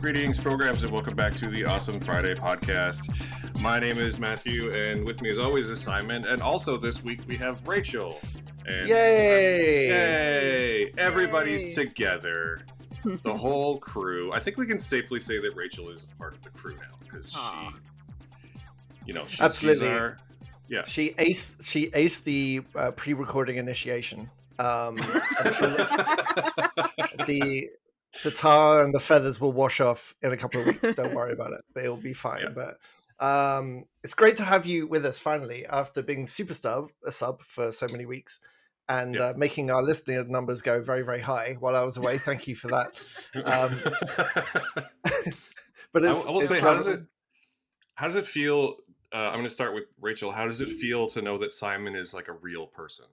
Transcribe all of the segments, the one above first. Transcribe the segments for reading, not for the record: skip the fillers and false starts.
Greetings, programs, and welcome back to the Awesome Friday podcast. My name is Matthew, and with me as always is Simon, and also this week we have Rachel. And Yay! Everybody's together. The whole crew. I think we can safely say that Rachel is a part of the crew now, because Absolutely. She aced the pre-recording initiation. I'm sure the tar and the feathers will wash off in a couple of weeks. Don't worry about it, but it'll be fine. Yeah. But it's great to have you with us finally after being a sub for so many weeks and making our listening numbers go very, very high while I was away. Thank you for that. But I will say, how does it feel? I'm going to start with Rachel. How does it feel to know that Simon is like a real person?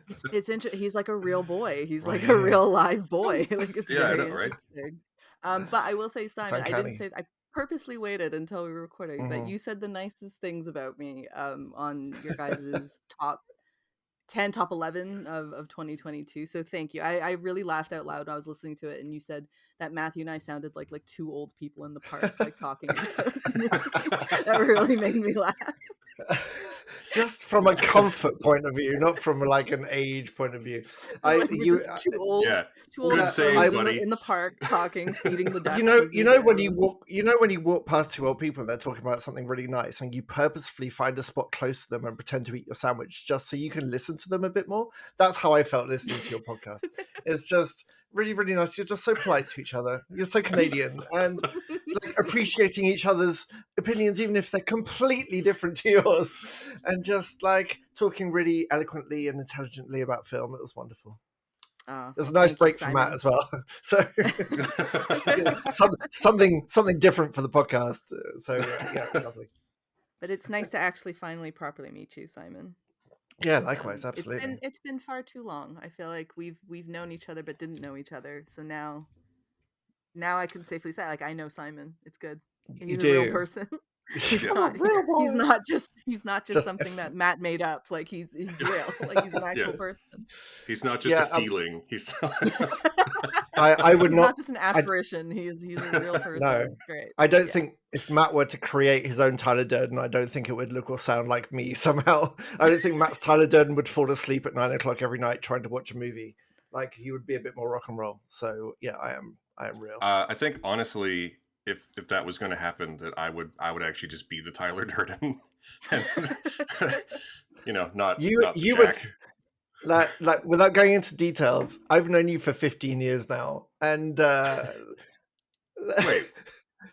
It's interesting. He's like a real boy. He's like a real live boy. Like it's very interesting. But I will say, Simon, I didn't say. I purposely waited until we were recording, but you said the nicest things about me on your guys' top 10, top 11 of 2022. So thank you. I really laughed out loud when I was listening to it, and you said that Matthew and I sounded like two old people in the park, like talking. That really made me laugh. Just from a comfort point of view, not from like an age point of view. Too old. Good save, buddy. In the park talking, feeding the ducks. You know when you walk past two old people and they're talking about something really nice, and you purposefully find a spot close to them and pretend to eat your sandwich just so you can listen to them a bit more. That's how I felt listening to your podcast. It's just really, really nice. You're just so polite to each other. You're so Canadian and like appreciating each other's opinions, even if they're completely different to yours, and just like talking really eloquently and intelligently about film. It was wonderful. It was a nice break from Matt as well. So something different for the podcast. So yeah, it was lovely. But it's nice to actually finally properly meet you, Simon. Yeah, likewise, absolutely. It's been far too long. I feel like we've known each other but didn't know each other. So now I can safely say, like, I know Simon. It's good. He's a real person. He's not just something that Matt made up. Like he's real. Like he's an actual person. He's not just a feeling. He's he's not just an apparition. He's a real person. No, great. I don't think if Matt were to create his own Tyler Durden, I don't think it would look or sound like me somehow. I don't think Matt's Tyler Durden would fall asleep at 9:00 every night trying to watch a movie. Like he would be a bit more rock and roll. So yeah, I am real. I think honestly, if that was going to happen, that I would actually just be the Tyler Durden. Not you Jack. would. Like without going into details, I've known you for 15 years now, and wait,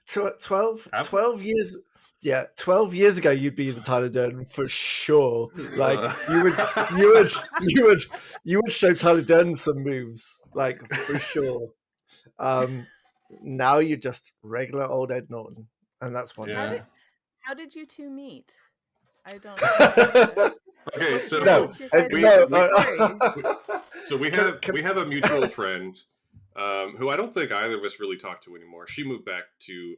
12 years. Yeah, 12 years ago, you'd be the Tyler Durden for sure. Like you would show Tyler Durden some moves, like for sure. Now you're just regular old Ed Norton, and that's wonderful. Yeah. How did you two meet? I don't know. Okay, so we have a mutual friend who I don't think either of us really talk to anymore. She moved back to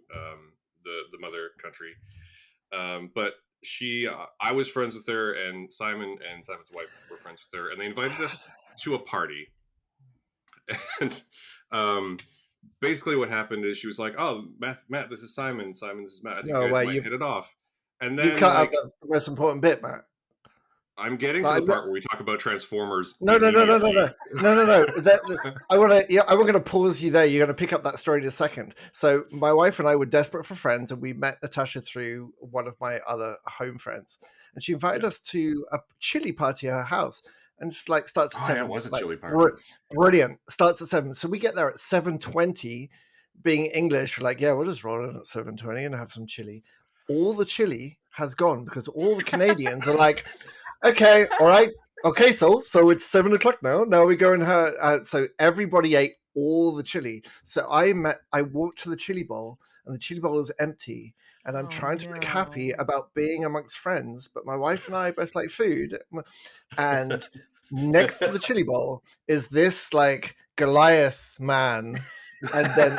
the mother country, but I was friends with her, and Simon's wife were friends with her, and they invited us to a party. And basically, what happened is she was like, "Oh, Matt, this is Simon. Simon, this is Matt. I think you guys might hit it off." And then you've cut out the most important bit, Matt. I'm getting to the part where we talk about Transformers. No. I want to pause you there. You're going to pick up that story in a second. So my wife and I were desperate for friends, and we met Natasha through one of my other home friends, and she invited us to a chili party at her house. And just like starts at 7. Yeah, it was a chili party. Brilliant. Starts at 7. So we get there at 7:20. Being English, we're like, yeah, we'll just roll in at 7:20 and have some chili. All the chili has gone because all the Canadians are like, okay, all right, okay, so it's 7:00 now. Now we go and have. So everybody ate all the chili. So I walked to the chili bowl, and the chili bowl is empty. And I'm trying to look happy about being amongst friends, but my wife and I both like food. And next to the chili bowl is this like Goliath man, and then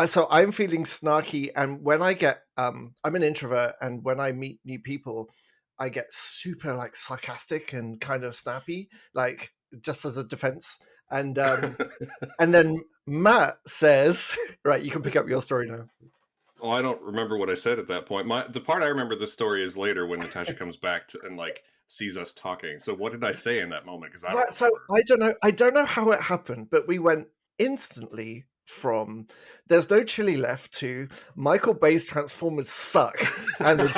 so I'm feeling snarky. And when I get, I'm an introvert, and when I meet new people, I get super like sarcastic and kind of snappy, like just as a defense. And then Matt says, right, you can pick up your story now. Oh, I don't remember what I said at that point. The part I remember the story is later when Natasha comes back and like sees us talking. So what did I say in that moment? Because I don't remember. So I don't know how it happened, but we went instantly from there's no chili left to Michael Bay's Transformers suck, and and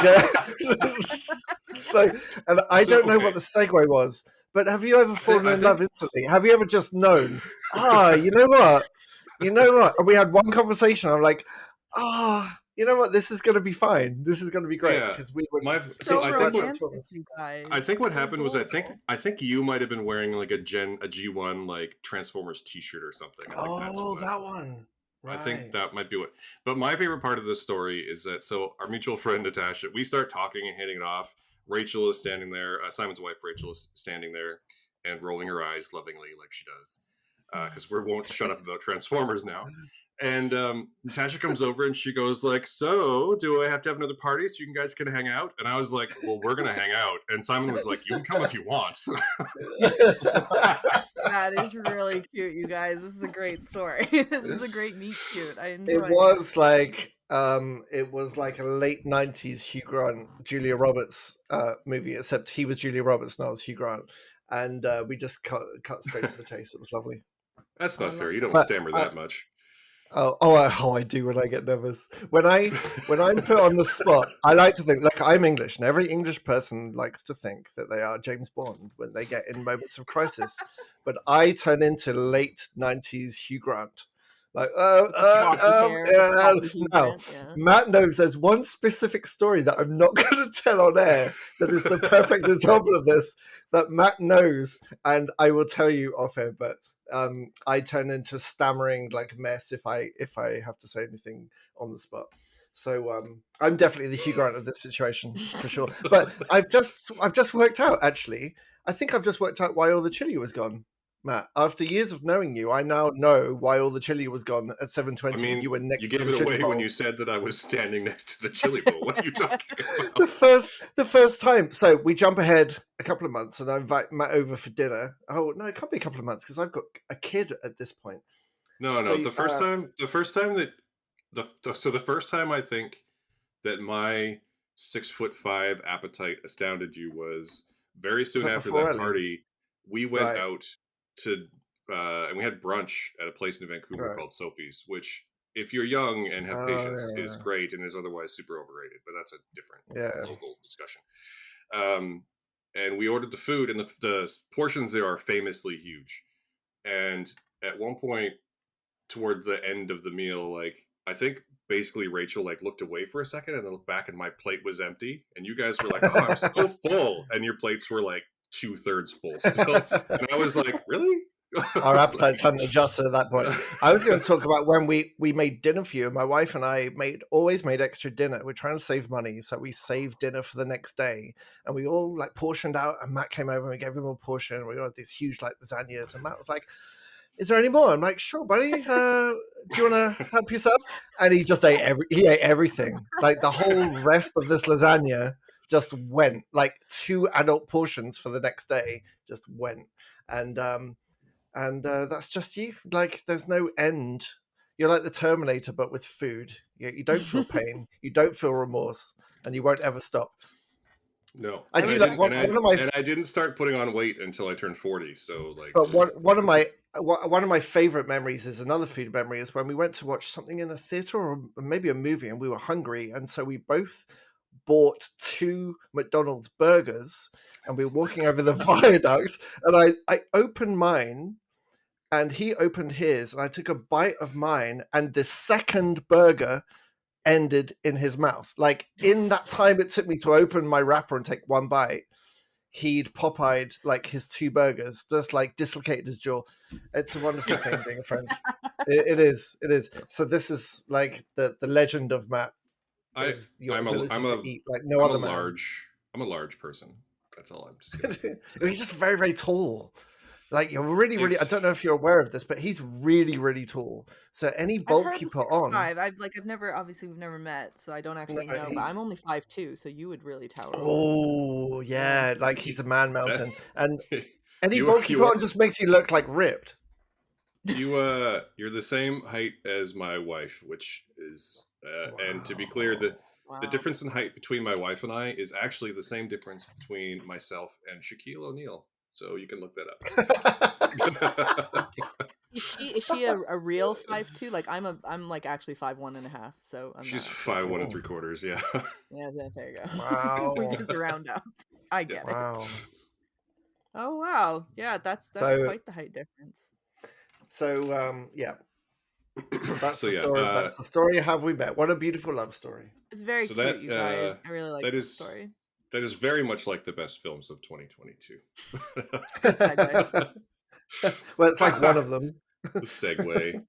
I don't know what the segue was. But have you ever fallen in love instantly? Have you ever just known? You know what? And we had one conversation. I'm like, you know what? This is going to be fine. This is going to be great because we were I think what happened was I think you might have been wearing like a G1 like Transformers T-shirt or something. That one. Right. I think that might be what. But my favorite part of the story is that our mutual friend Natasha, we start talking and hitting it off. Rachel is standing there. Simon's wife Rachel is standing there and rolling her eyes lovingly like she does, because we won't shut up about Transformers now. And Natasha comes over and she goes like, "So, do I have to have another party so you guys can hang out?" And I was like, "Well, we're gonna hang out." And Simon was like, "You can come if you want." That is really cute, you guys. This is a great story. This is a great meet cute. I enjoy it. It was like a late 90s Hugh Grant, Julia Roberts movie, except he was Julia Roberts and I was Hugh Grant. And we just cut straight to the chase. It was lovely. That's not fair. You don't stammer that much. I do when I get nervous. When I'm put on the spot, I like to think like I'm English, and every English person likes to think that they are James Bond when they get in moments of crisis. But I turn into late 90s Hugh Grant. Like, now, Matt knows there's one specific story that I'm not going to tell on air that is the perfect example of this that Matt knows, and I will tell you off air, but I turn into a stammering like mess if I have to say anything on the spot. So I'm definitely the Hugh Grant of this situation for sure. But I've just worked out actually. I think I've just worked out why all the chili was gone, Matt. After years of knowing you, I now know why all the chili was gone at 7:20. I mean, you were next. You gave it away when you said that I was standing next to the chili bowl. What are you talking about? The first time. So we jump ahead a couple of months, and I invite Matt over for dinner. Oh no, it can't be a couple of months because I've got a kid at this point. No. The first time I think that my 6'5" appetite astounded you was very soon after that party. We went out to and we had brunch at a place in Vancouver called Sophie's, which if you're young and have patience is great and is otherwise super overrated, but that's a different local discussion. And we ordered the food, and the portions there are famously huge. And at one point toward the end of the meal, like I think basically Rachel like looked away for a second and then looked back and my plate was empty. And you guys were like, "Oh, I'm so full," and your plates were like 2/3 full still. And I was like, "Really?" Our appetites hadn't adjusted at that point. I was going to talk about when we made dinner for you. My wife and I always made extra dinner. We're trying to save money, so we saved dinner for the next day, and we all like portioned out. And Matt came over and we gave him a portion. And we got these huge like lasagnas, and Matt was like, "Is there any more?" I'm like, "Sure, buddy. Do you want to help yourself?" And he just ate everything. Like the whole rest of this lasagna just went. Like 2 adult portions for the next day just went, and that's just you. Like, there's no end. You're like the Terminator, but with food. You don't feel pain, you don't feel remorse, and you won't ever stop. No, I do like one of my. And I didn't start putting on weight until I turned 40. So like, but one of my favorite memories is another food memory is when we went to watch something in a theater or maybe a movie, and we were hungry, and so we both bought 2 McDonald's burgers, and we were walking over the viaduct, and I opened mine. And he opened his, and I took a bite of mine, and the second burger ended in his mouth. Like, in that time it took me to open my wrapper and take one bite, he'd Popeyed like his 2 burgers, just like dislocated his jaw. It's a wonderful thing being a friend. It is. So this is like the legend of Matt. I'm a large person. That's all I'm just gonna say. He's just very, very tall. Like, you're really, really. I don't know if you're aware of this, but he's really, really tall. So any bulk you put on, we've never met, so I don't actually know. But I'm only 5'2", so you would really tower. Oh yeah, like he's a man mountain, and any bulk you put on just makes you look like ripped. You're the same height as my wife, which is and to be clear, the Wow. difference in height between my wife and I is actually the same difference between myself and Shaquille O'Neal. So you can look that up. Is she a real 5'2"? Like I'm like actually 5'1.5", so I'm She's not actually 5'1 3/4". Yeah. Yeah, there you go. We Wow. just round up. I Yeah. get it. Wow. Oh wow. Yeah, that's So quite the height difference. yeah, that's So the yeah. story. That's the story. Have we met? What a beautiful love story. It's very So cute, you guys. I really like that that is story. that is very much like the best films of 2022. Good segue. Well, it's like one of them. The segue.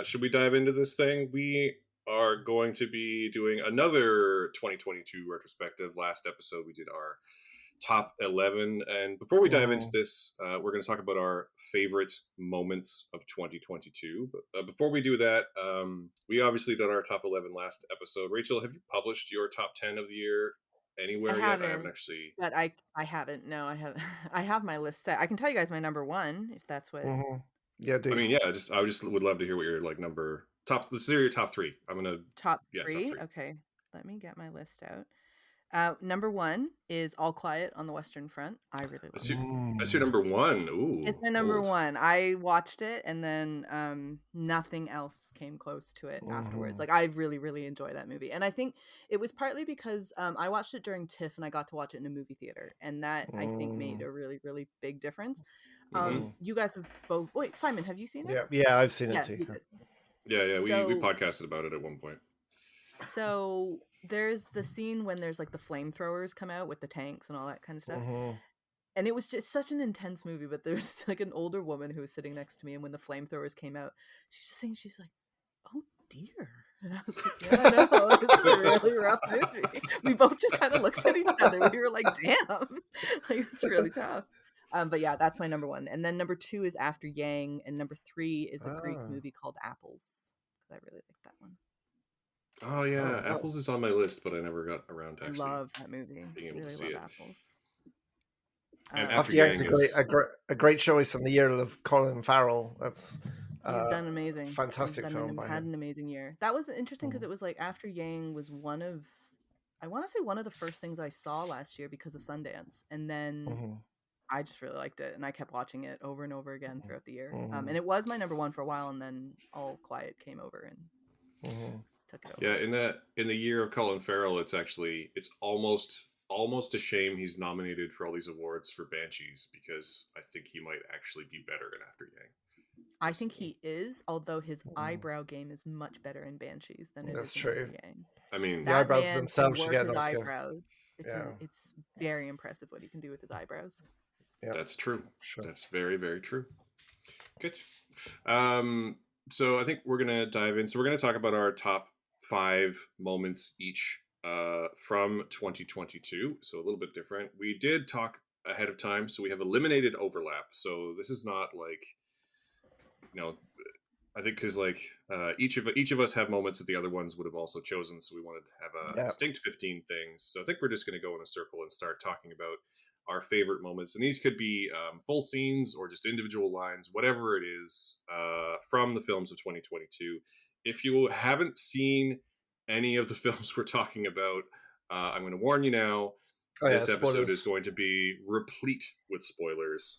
Should we dive into this thing? We are going to be doing another 2022 retrospective. Last episode, we did our top 11. And before we dive into this, we're going to talk about our favorite moments of 2022. But before we do that, we obviously did our top 11 last episode. Rachel, have you published your top 10 of the year anywhere yet? I haven't actually. But I haven't. No, I haven't. I have my list set. I can tell you guys my number one if that's what. Yeah, dude. I mean, yeah, I just would love to hear what your like number top. Let's hear your top three. I'm gonna Top top three. three. Okay, let me get my list out. Number one is All Quiet on the Western Front. I really love it. That's your number one. Ooh, it's my number one. I watched it and then nothing else came close to it afterwards. Like I really, really enjoy that movie. And I think it was partly because I watched it during TIFF and I got to watch it in a movie theater. And that I think made a really, really big difference. You guys have both. Wait, Simon, have you seen it? Yeah, I've seen it too. Yeah. We podcasted about it at one point. So there's the scene when there's like the flamethrowers come out with the tanks and all that kind of stuff. And it was just such an intense movie, but there's like an older woman who was sitting next to me, and when the flamethrowers came out, she's just saying, she's like, "Oh dear," and I was like, "Yeah, I know, it's a really rough movie." We both just kind of looked at each other. We were like, "Damn, like it's really tough." But yeah, that's my number one, and then number two is After Yang, and number three is a Greek movie called Apples. I really like that one. Oh yeah, Apples is on my list, but I never got around to actually. I love that movie. Being able really to see it. Apples. And After Yang's a great choice in the year of Colin Farrell. That's he's done amazing. Fantastic film. Had an amazing year. That was interesting because it was like After Yang was one of the first things I saw last year because of Sundance, and then I just really liked it, and I kept watching it over and over again throughout the year. And it was my number one for a while, and then All Quiet came over and took it over. Yeah, in the year of Colin Farrell, it's almost a shame he's nominated for all these awards for Banshees, because I think he might actually be better in After Yang. I think he is, although his eyebrow game is much better in Banshees than it is in After Yang. I mean, the eyebrows themselves should get his eyebrows. It's very impressive what he can do with his eyebrows. Yep. That's true. Sure. That's very, very true. Good. So I think we're gonna dive in. So we're gonna talk about our top 5 moments each from 2022. So a little bit different. We did talk ahead of time, so we have eliminated overlap. So this is not like, I think because like each of us have moments that the other ones would have also chosen. So we wanted to have a distinct 15 things. So I think we're just going to go in a circle and start talking about our favorite moments, and these could be full scenes or just individual lines, whatever it is, from the films of 2022. If you haven't seen any of the films we're talking about, I'm going to warn you now. This episode is going to be replete with spoilers,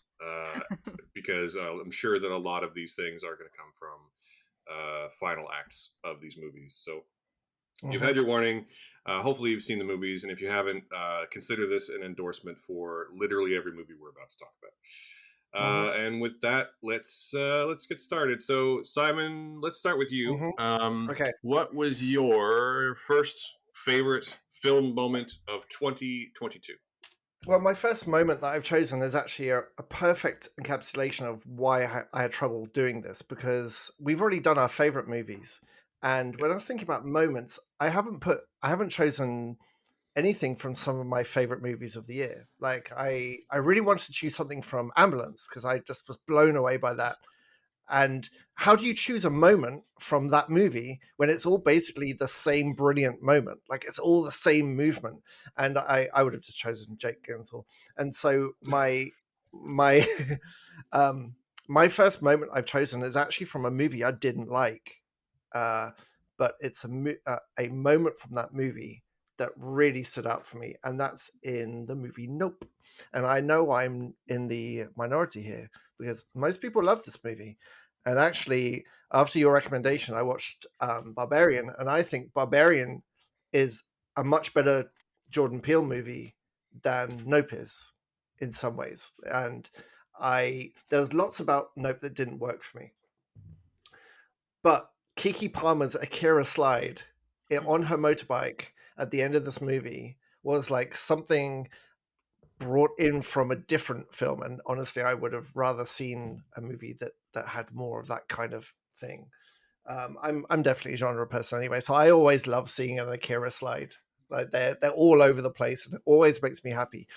because I'm sure that a lot of these things are going to come from final acts of these movies. So you've had your warning. Hopefully you've seen the movies, and if you haven't, consider this an endorsement for literally every movie we're about to talk about. And with that, let's get started. So Simon, let's start with you. Okay. What was your first favorite film moment of 2022? Well, my first moment that I've chosen is actually a perfect encapsulation of why I had trouble doing this, because we've already done our favorite movies. And when I was thinking about moments, I haven't chosen anything from some of my favorite movies of the year. Like I really wanted to choose something from Ambulance because I just was blown away by that. And how do you choose a moment from that movie when it's all basically the same brilliant moment? Like it's all the same movement. And I would have just chosen Jake Gyllenhaal. And so my my um, my first moment I've chosen is actually from a movie I didn't like, but it's a moment from that movie that really stood out for me, and that's in the movie Nope. And I know I'm in the minority here because most people love this movie. And actually, after your recommendation, I watched Barbarian, and I think Barbarian is a much better Jordan Peele movie than Nope is in some ways. And there's lots about Nope that didn't work for me. But Keke Palmer's Akira slide on her motorbike at the end of this movie was like something brought in from a different film. And honestly, I would have rather seen a movie that had more of that kind of thing. I'm definitely a genre person anyway, so I always love seeing an Akira slide. Like they're all over the place, and it always makes me happy.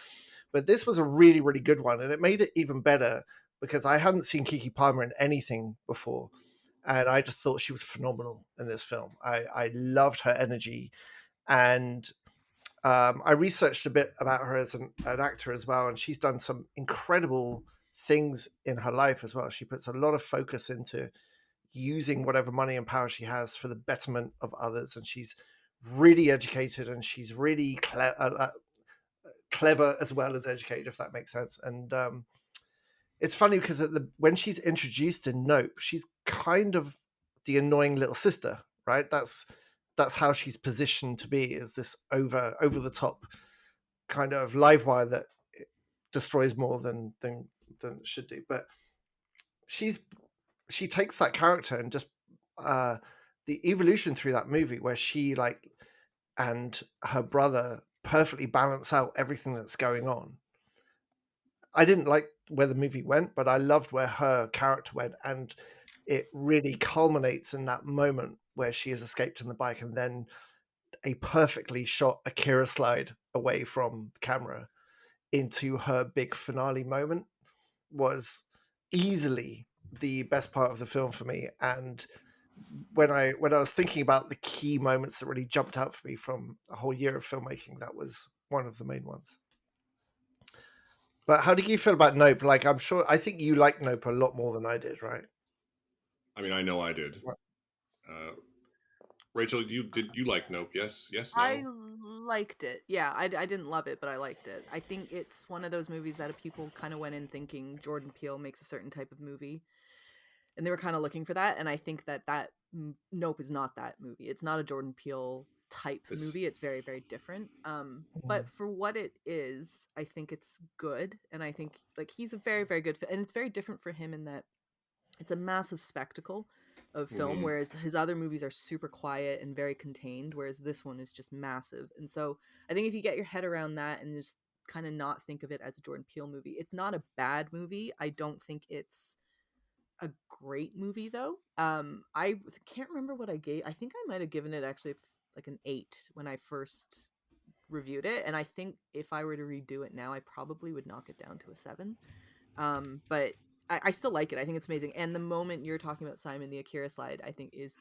But this was a really, really good one, and it made it even better because I hadn't seen Keke Palmer in anything before, and I just thought she was phenomenal in this film. I loved her energy, and I researched a bit about her as an actor as well, and she's done some incredible things in her life as well. She puts a lot of focus into using whatever money and power she has for the betterment of others, and she's really educated, and she's really clever as well as educated, if that makes sense. And it's funny because when she's introduced in Nope, she's kind of the annoying little sister, right? That's how she's positioned to be, is this over the top kind of live wire that destroys more than it should do. But she takes that character and just the evolution through that movie where she and her brother perfectly balance out everything that's going on. I didn't like where the movie went, but I loved where her character went, and it really culminates in that moment where she has escaped in the bike, and then a perfectly shot Akira slide away from the camera into her big finale moment was easily the best part of the film for me. And when I was thinking about the key moments that really jumped out for me from a whole year of filmmaking, that was one of the main ones. But how did you feel about Nope? Like, I think you liked Nope a lot more than I did, right? I mean, I know I did. Rachel, did you like Nope? Yes, no. I liked it. Yeah, I didn't love it, but I liked it. I think it's one of those movies that people kind of went in thinking Jordan Peele makes a certain type of movie, and they were kind of looking for that. And I think that Nope is not that movie. It's not a Jordan Peele type movie. It's very, very different. But for what it is, I think it's good, and I think like he's a very, very good fit, and it's very different for him in that it's a massive spectacle of film, whereas his other movies are super quiet and very contained, whereas this one is just massive. And so I think if you get your head around that and just kind of not think of it as a Jordan Peele movie, it's not a bad movie. I don't think it's a great movie though. I can't remember what I gave. I think I might have given it actually like an 8 when I first reviewed it, and I think if I were to redo it now, I probably would knock it down to a 7. But I still like it. I think it's amazing. And the moment you're talking about, Simon, the Akira slide, I think is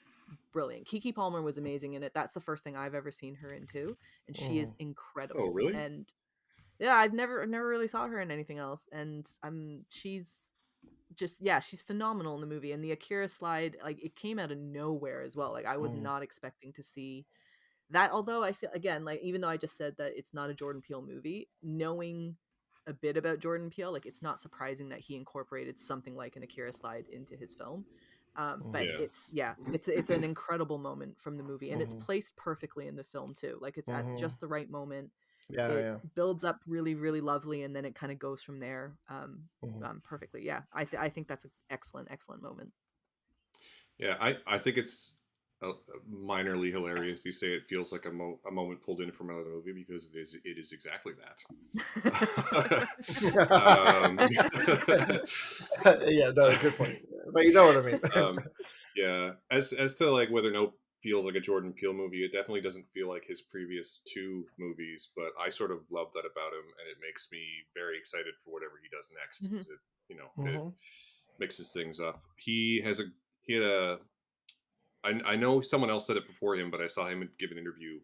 brilliant. Keke Palmer was amazing in it. That's the first thing I've ever seen her in too, and she is incredible. Oh, really? And yeah, I've never really saw her in anything else, and she's just she's phenomenal in the movie. And the Akira slide, like, it came out of nowhere as well. Like, I was not expecting to see that, although I feel, again, like, even though I just said that it's not a Jordan Peele movie, knowing a bit about Jordan Peele, like, it's not surprising that he incorporated something like an Akira slide into his film. But it's an incredible moment from the movie, and it's placed perfectly in the film too. Like, it's at just the right moment. It builds up really, really lovely, and then it kind of goes from there perfectly. Yeah, I think that's an excellent moment. Yeah, I think it's minorly hilarious. You say it feels like a moment pulled in from another movie, because it is exactly that. Yeah, no, good point. But you know what I mean. Yeah, as to like whether Nope feels like a Jordan Peele movie, it definitely doesn't feel like his previous 2 movies. But I sort of love that about him, and it makes me very excited for whatever he does next, because it mixes things up. He had a. I know someone else said it before him, but I saw him give an interview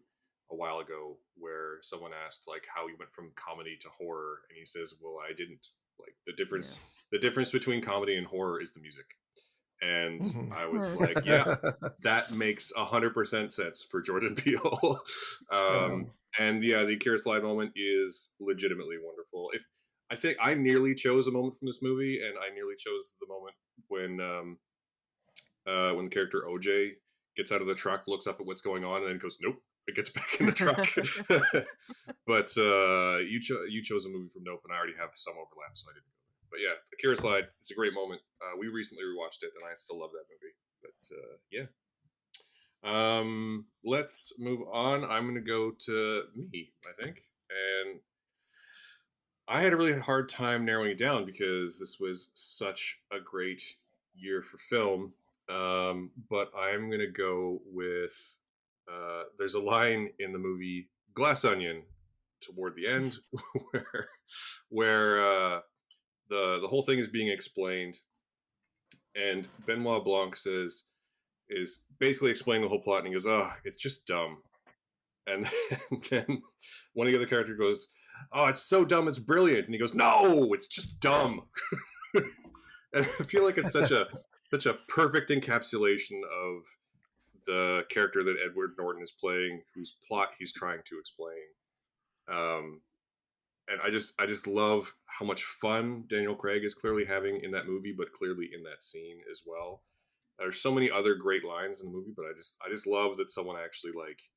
a while ago where someone asked like how he went from comedy to horror, and he says, "Well, I didn't. Like the difference between comedy and horror is the music. And I was like, yeah, that makes 100% sense for Jordan Peele. And yeah, the Akira slide moment is legitimately wonderful. I think I nearly chose a moment from this movie, and I nearly chose the moment when the character OJ gets out of the truck, looks up at what's going on, and then goes, "Nope." It gets back in the truck. But you chose a movie from Nope, and I already have some overlap, so I didn't go there. But yeah, Akira slide, it's a great moment. We recently rewatched it, and I still love that movie. But yeah. Let's move on. I'm going to go to me, I think. And I had a really hard time narrowing it down because this was such a great year for film. But I'm going to go with there's a line in the movie Glass Onion toward the end where the whole thing is being explained, and Benoit Blanc is basically explaining the whole plot, and he goes, "Oh, it's just dumb." And then one of the other characters goes, "Oh, it's so dumb, it's brilliant." And he goes, "No, it's just dumb." And I feel like it's such a perfect encapsulation of the character that Edward Norton is playing, whose plot he's trying to explain. And I just love how much fun Daniel Craig is clearly having in that movie, but clearly in that scene as well. There's so many other great lines in the movie, but I just love that someone actually like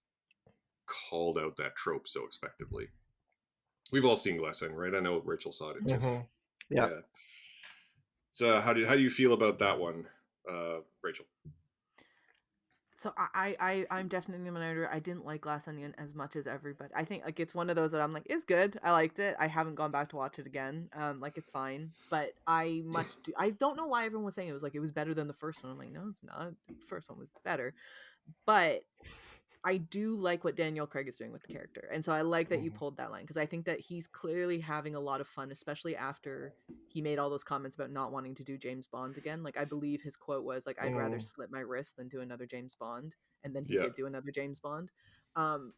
called out that trope so effectively. We've all seen Glass Onion, right? I know Rachel saw it too. Yeah. So how do you feel about that one, Rachel? So I'm definitely the minority. I didn't like Glass Onion as much as everybody. I think like it's one of those that I'm like, it's good. I liked it. I haven't gone back to watch it again. Like it's fine. But I don't know why everyone was saying it was better than the first one. I'm like, no, it's not. The first one was better. But I do like what Daniel Craig is doing with the character. And so I like that you pulled that line, because I think that he's clearly having a lot of fun, especially after he made all those comments about not wanting to do James Bond again. Like I believe his quote was like, "I'd rather slit my wrist than do another James Bond." And then he did do another James Bond.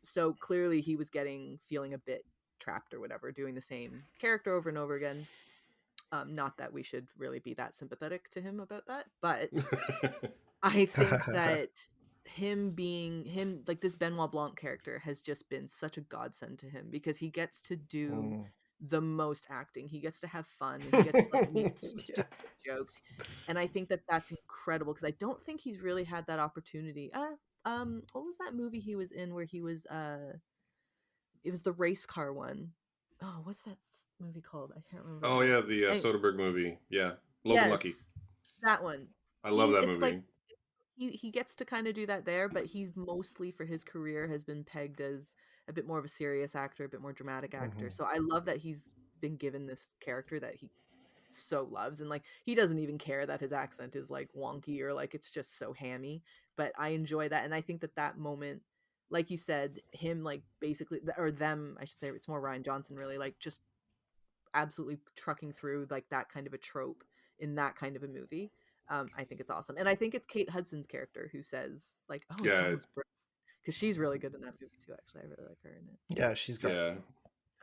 So clearly he was feeling a bit trapped or whatever, doing the same character over and over again. Not that we should really be that sympathetic to him about that, but I think that him like this Benoit Blanc character has just been such a godsend to him, because he gets to do the most acting. He gets to have fun, and he gets to like make stupid jokes. And I think that that's incredible, because I don't think he's really had that opportunity. What was that movie he was in where he was it was the race car one. Oh, what's that movie called? I can't remember. Oh yeah, the Soderbergh movie. Yeah, Logan Lucky. That one. I love that movie. Like, he gets to kind of do that there, but he's mostly for his career has been pegged as a bit more of a serious actor, a bit more dramatic actor. So I love that he's been given this character that he so loves, and like he doesn't even care that his accent is like wonky or like it's just so hammy. But I enjoy that, and I think that that moment, like you said, him like basically, or them, I should say, it's more Ryan Johnson really, like just absolutely trucking through like that kind of a trope in that kind of a movie. I think it's awesome. And I think it's Kate Hudson's character who says like, "Oh, it's almost brilliant," because she's really good in that movie too. Actually, I really like her in it. Yeah, she's great. Yeah,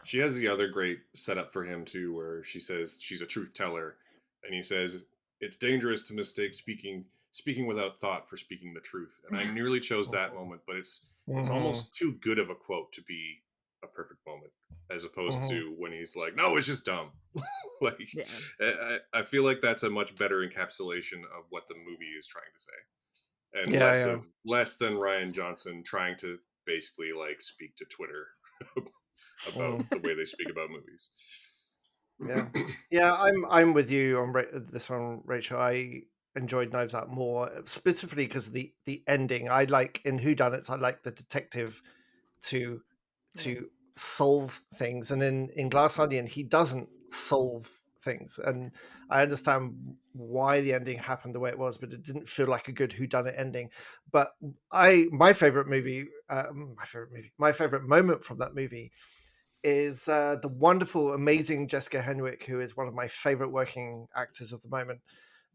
she has the other great setup for him too, where she says she's a truth teller, and he says it's dangerous to mistake speaking without thought for speaking the truth. And I nearly chose that moment, but it's almost too good of a quote to be a perfect moment, as opposed to when he's like, "No, it's just dumb." Like, I feel like that's a much better encapsulation of what the movie is trying to say, and less than Ryan Johnson trying to basically like speak to Twitter about the way they speak about movies. Yeah, I'm with you on this one, Rachel. I enjoyed Knives Out more, specifically because of the ending. I like in whodunits, I like the detective to solve things, and in Glass Onion, he doesn't solve things. And I understand why the ending happened the way it was, but it didn't feel like a good whodunit ending. But my favorite moment from that movie is the wonderful, amazing Jessica Henwick, who is one of my favorite working actors of the moment.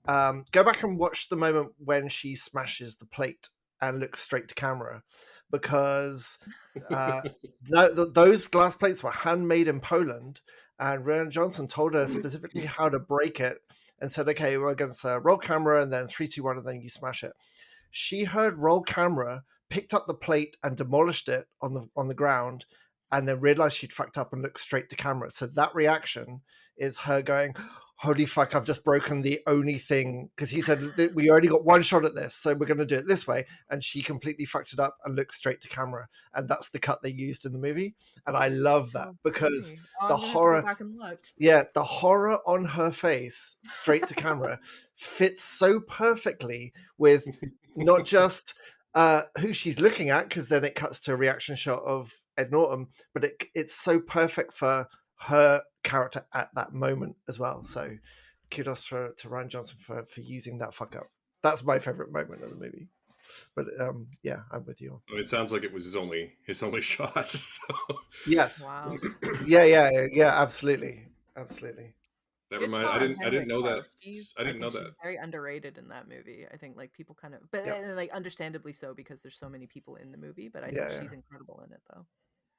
Go back and watch the moment when she smashes the plate and looks straight to camera, because those glass plates were handmade in Poland, and Rian Johnson told her specifically how to break it and said, okay, we're going to roll camera and then 3, 2, 1, and then you smash it. She heard roll camera, picked up the plate and demolished it on the ground, and then realized she'd fucked up and looked straight to camera. So that reaction is her going, holy fuck, I've just broken the only thing. Because he said, we already got one shot at this, so we're going to do it this way. And she completely fucked it up and looked straight to camera. And that's the cut they used in the movie. And I love that because the horror... have to go back and look. Yeah, the horror on her face, straight to camera, fits so perfectly with not just who she's looking at, because then it cuts to a reaction shot of Ed Norton, but it's so perfect for her character at that moment as well. So kudos to Rian Johnson for using that fuck up. That's my favorite moment of the movie. But yeah, I'm with you. It sounds like it was his only shot. So. Yes. Wow. Yeah. Absolutely. Never mind. I didn't know that. I didn't know that. She's very underrated in that movie. I think like people kind of, but like understandably so because there's so many people in the movie. But I think she's incredible in it though.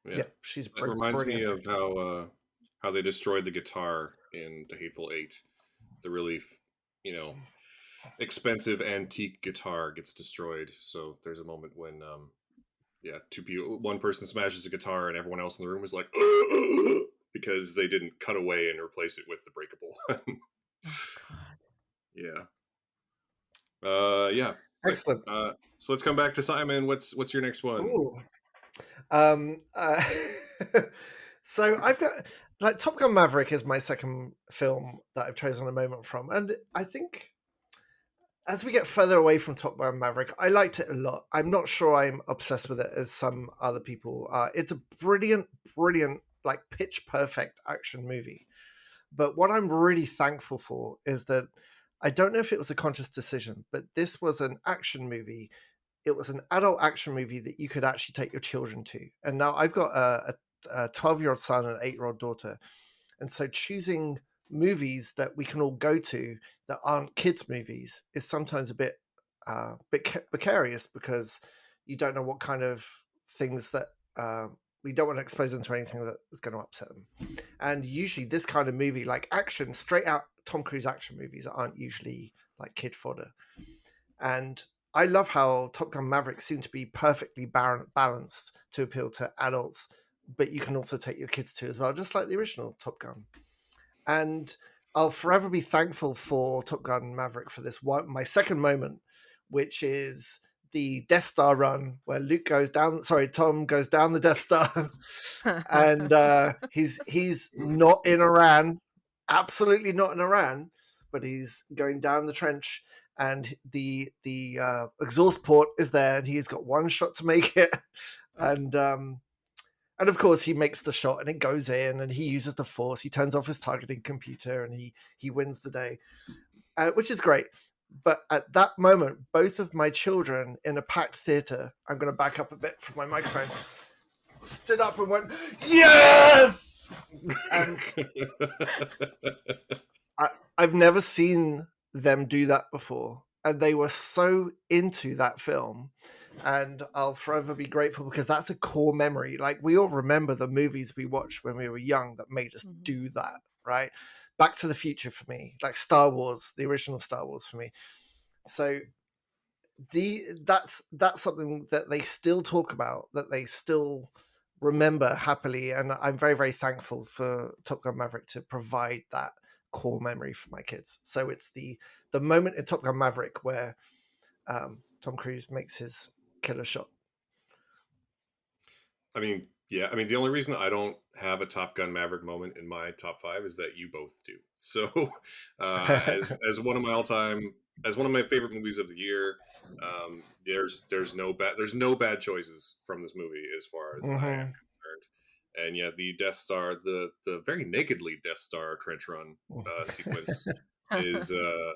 Yeah, she's. It reminds me of how they destroyed the guitar in The Hateful Eight. The really, expensive antique guitar gets destroyed. So there's a moment when, one person smashes a guitar and everyone else in the room is like. Because they didn't cut away and replace it with the breakable one. Oh God. Yeah. Excellent. So let's come back to Simon. What's your next one? Ooh. So I've got Top Gun Maverick is my second film that I've chosen a moment from, and I think as we get further away from Top Gun Maverick, I liked it a lot. I'm not sure I'm obsessed with it as some other people are. It's a brilliant, like pitch perfect action movie. But what I'm really thankful for is that I don't know if it was a conscious decision, but this was an action movie. It was an adult action movie that you could actually take your children to. And now I've got a 12-year-old son and an 8-year-old daughter. And so choosing movies that we can all go to that aren't kids' movies is sometimes a bit precarious because you don't know what kind of things that we don't want to expose them to anything that is going to upset them. And usually this kind of movie, like action, straight out Tom Cruise action movies aren't usually like kid fodder. And I love how Top Gun Maverick seemed to be perfectly balanced to appeal to adults, but you can also take your kids to as well, just like the original Top Gun. And I'll forever be thankful for Top Gun Maverick for this one, my second moment, which is the Death Star run where Tom goes down the Death Star and he's not in Iran, absolutely not in Iran, but he's going down the trench and the exhaust port is there and he's got one shot to make it. And of course he makes the shot and it goes in and he uses the force. He turns off his targeting computer and he wins the day, which is great. But at that moment, both of my children in a packed theater, I'm going to back up a bit from my microphone, stood up and went, yes! And I've never seen them do that before. And they were so into that film. And I'll forever be grateful because that's a core memory. Like we all remember the movies we watched when we were young that made us do that, right? Back to the Future for me, like Star Wars, the original Star Wars for me. So that's something that they still talk about, that they still remember happily, and I'm very, very thankful for Top Gun Maverick to provide that core memory for my kids. So it's the moment in Top Gun Maverick where Tom Cruise makes his killer shot. I mean, the only reason I don't have a Top Gun Maverick moment in my top 5 is that you both do. So, as one of my favorite movies of the year, there's no bad choices from this movie as far as I am concerned. And yeah, the Death Star, the very nakedly Death Star trench run sequence is a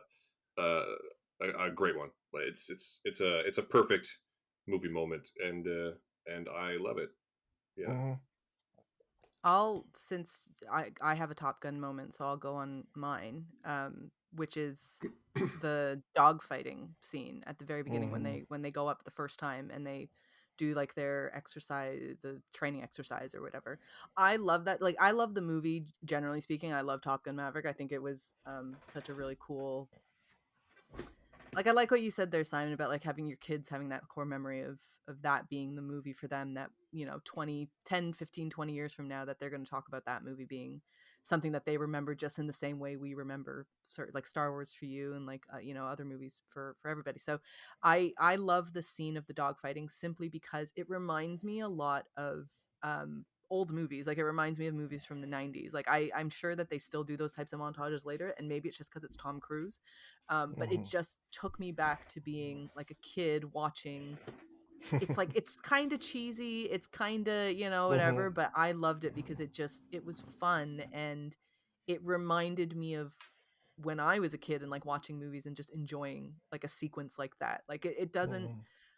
great one. It's a perfect movie moment, and I love it. Yeah. Since I have a Top Gun moment, so I'll go on mine, which is the dogfighting scene at the very beginning when they go up the first time and they do like their exercise, the training exercise or whatever. I love that. Like, I love the movie, generally speaking. I love Top Gun Maverick. I think it was such a really cool, like, I like what you said there, Simon, about like having your kids having that core memory of that being the movie for them, that, you know, 10, 15, 20 years from now, that they're going to talk about that movie being something that they remember just in the same way we remember sort of like Star Wars for you, and like you know, other movies for everybody. So I love the scene of the dogfighting simply because it reminds me a lot of old movies. Like, it reminds me of movies from the 90s. Like, I'm sure that they still do those types of montages later, and maybe it's just because it's Tom Cruise, but it just took me back to being like a kid watching. It's like, it's kind of cheesy, it's kind of, you know, whatever, but I loved it because it was fun, and it reminded me of when I was a kid and like watching movies and just enjoying like a sequence like that. Like, it doesn't,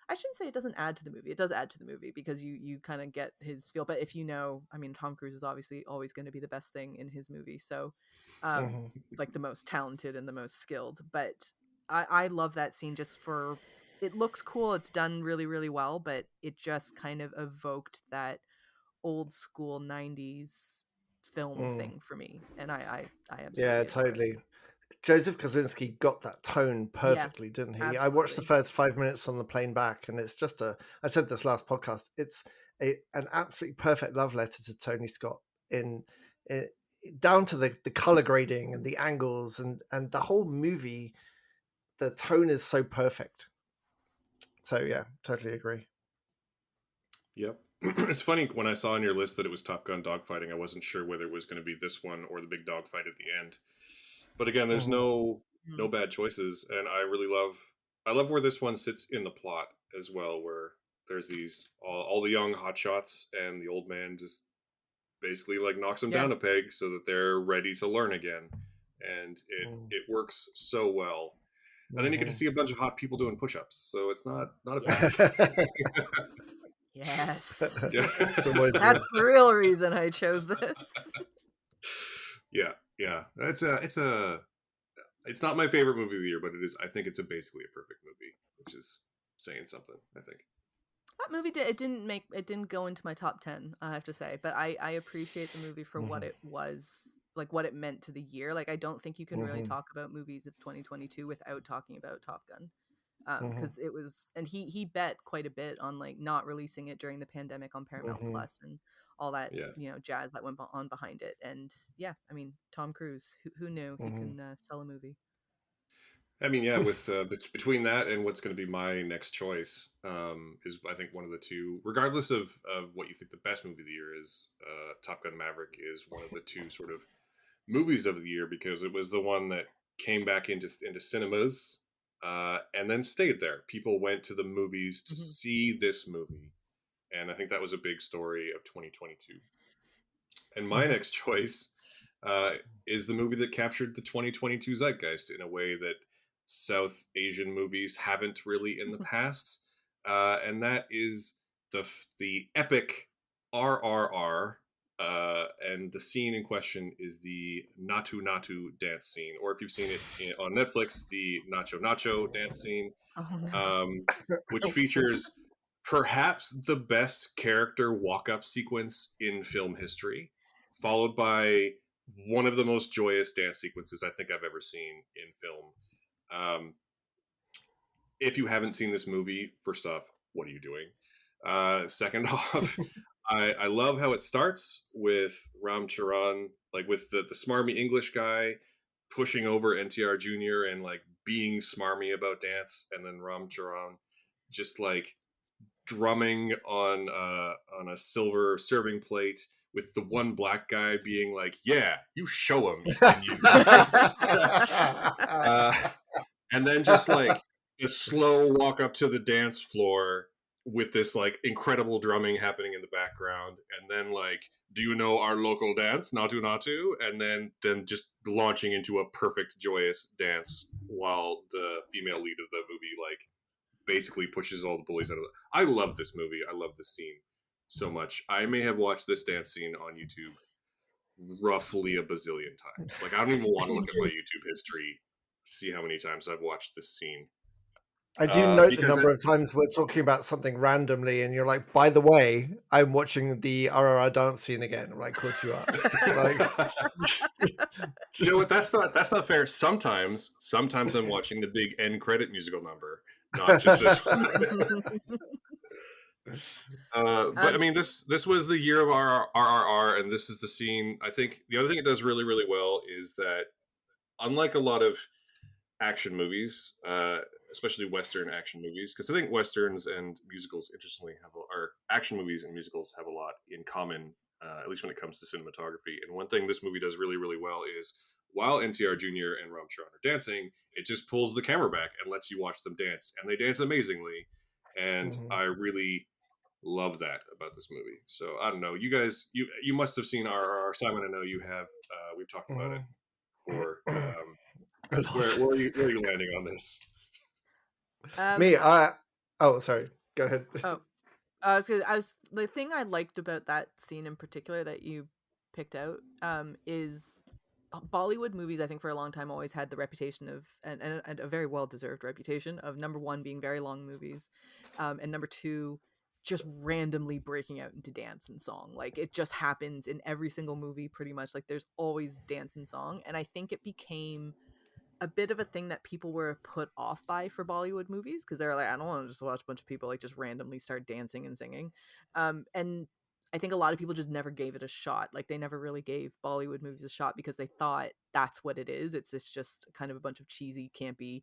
I shouldn't say it doesn't add to the movie. It does add to the movie because you kind of get his feel. But if you know, I mean, Tom Cruise is obviously always going to be the best thing in his movie. So, like, the most talented and the most skilled. But I love that scene just for, it looks cool. It's done really, really well, but it just kind of evoked that old school 90s film thing for me. And I absolutely adore totally. Joseph Kosinski got that tone perfectly, didn't he? Absolutely. I watched the first 5 minutes on the plane back, and it's just I said this last podcast, it's an absolutely perfect love letter to Tony Scott in down to the color grading and the angles and the whole movie. The tone is so perfect. So yeah, totally agree. Yep. It's funny, when I saw on your list that it was Top Gun dogfighting, I wasn't sure whether it was going to be this one or the big dogfight at the end. But again, there's no bad choices, and I love where this one sits in the plot as well, where there's these all the young hotshots, and the old man just basically like knocks them down a peg so that they're ready to learn again, and it works so well. And then you get to see a bunch of hot people doing push-ups, so it's not a bad thing. Yes. Yeah. That's the real reason I chose this. Yeah. It's not my favorite movie of the year, but I think it's basically a perfect movie, which is saying something, I think. That movie didn't go into my top 10, I have to say, but I appreciate the movie for what it was, like what it meant to the year. Like, I don't think you can really talk about movies of 2022 without talking about Top Gun. Because it was, and he bet quite a bit on like not releasing it during the pandemic on Paramount Plus and all that, you know, jazz that went on behind it. And yeah, I mean, Tom Cruise, who knew he can sell a movie? I mean, yeah, with between that and what's going to be my next choice, is I think one of the two, regardless of what you think the best movie of the year is, Top Gun Maverick is one of the two sort of movies of the year, because it was the one that came back into cinemas, and then stayed there. People went to the movies to see this movie, and I think that was a big story of 2022. And my next choice is the movie that captured the 2022 zeitgeist in a way that South Asian movies haven't really in the past, and that is the epic RRR. And the scene in question is the Natu Natu dance scene, or if you've seen it on Netflix, the Nacho Nacho dance scene, which features perhaps the best character walk-up sequence in film history, followed by one of the most joyous dance sequences I think I've ever seen in film. If you haven't seen this movie, first off, what are you doing? Second off, I love how it starts with Ram Charan, like with the smarmy English guy pushing over NTR Jr. and like being smarmy about dance, and then Ram Charan just like drumming on a silver serving plate, with the one black guy being like, "Yeah, you show him," and you, and then just like a slow walk up to the dance floor with this like incredible drumming happening in the background, and then like, "Do you know our local dance, Natu Natu?" And then just launching into a perfect joyous dance while the female lead of the movie like basically pushes all the bullies out of the... I love this movie. I love this scene so much. I may have watched this dance scene on YouTube roughly a bazillion times. Like, I don't even want to look at my YouTube history to see how many times I've watched this scene. I do note the number of times we're talking about something randomly, and you're like, "By the way, I'm watching the RRR dance scene again." I'm like, "Of course you are." Like, you know what? That's not fair. Sometimes I'm watching the big end credit musical number, not just this one. But I mean, this was the year of RRR, and this is the scene. I think the other thing it does really, really well is that, unlike a lot of action movies, especially Western action movies, because I think Westerns and musicals, interestingly, or action movies and musicals have a lot in common, at least when it comes to cinematography. And one thing this movie does really, really well is, while NTR Jr. and Ramcharan are dancing, it just pulls the camera back and lets you watch them dance, and they dance amazingly. And I really love that about this movie. So I don't know, you guys, you must have seen our Simon. I know you have. We've talked about it before. Where are you landing on this? Sorry. Go ahead. The thing I liked about that scene in particular that you picked out is Bollywood movies, I think, for a long time always had the reputation of, and a very well-deserved reputation of, number one, being very long movies, and number two, just randomly breaking out into dance and song. Like, it just happens in every single movie pretty much. Like, there's always dance and song, and I think it became a bit of a thing that people were put off by for Bollywood movies, because they're like, I don't want to just watch a bunch of people like just randomly start dancing and singing. And I think a lot of people just never gave it a shot. Like, they never really gave Bollywood movies a shot because they thought that's what it is. It's just kind of a bunch of cheesy, campy,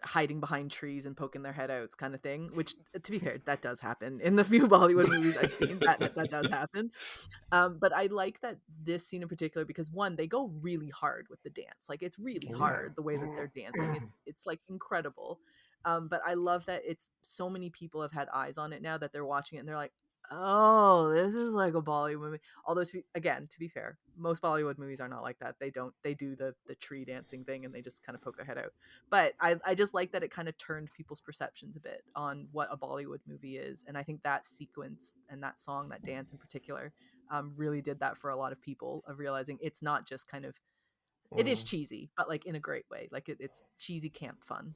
hiding behind trees and poking their head out kind of thing, which, to be fair, that does happen in the few Bollywood movies I've seen. That does happen. But I like that this scene in particular, because one, they go really hard with the dance. Like, it's really hard the way that they're dancing. It's like incredible. But I love that it's so many people have had eyes on it now that they're watching it and they're like, oh, this is like a Bollywood movie. Although, again, to be fair, most Bollywood movies are not like that. They do the tree dancing thing and they just kind of poke their head out. But I just like that it kind of turned people's perceptions a bit on what a Bollywood movie is. And I think that sequence and that song, that dance in particular, really did that for a lot of people, of realizing it's not just kind of, it is cheesy, but like in a great way. Like, it's cheesy camp fun.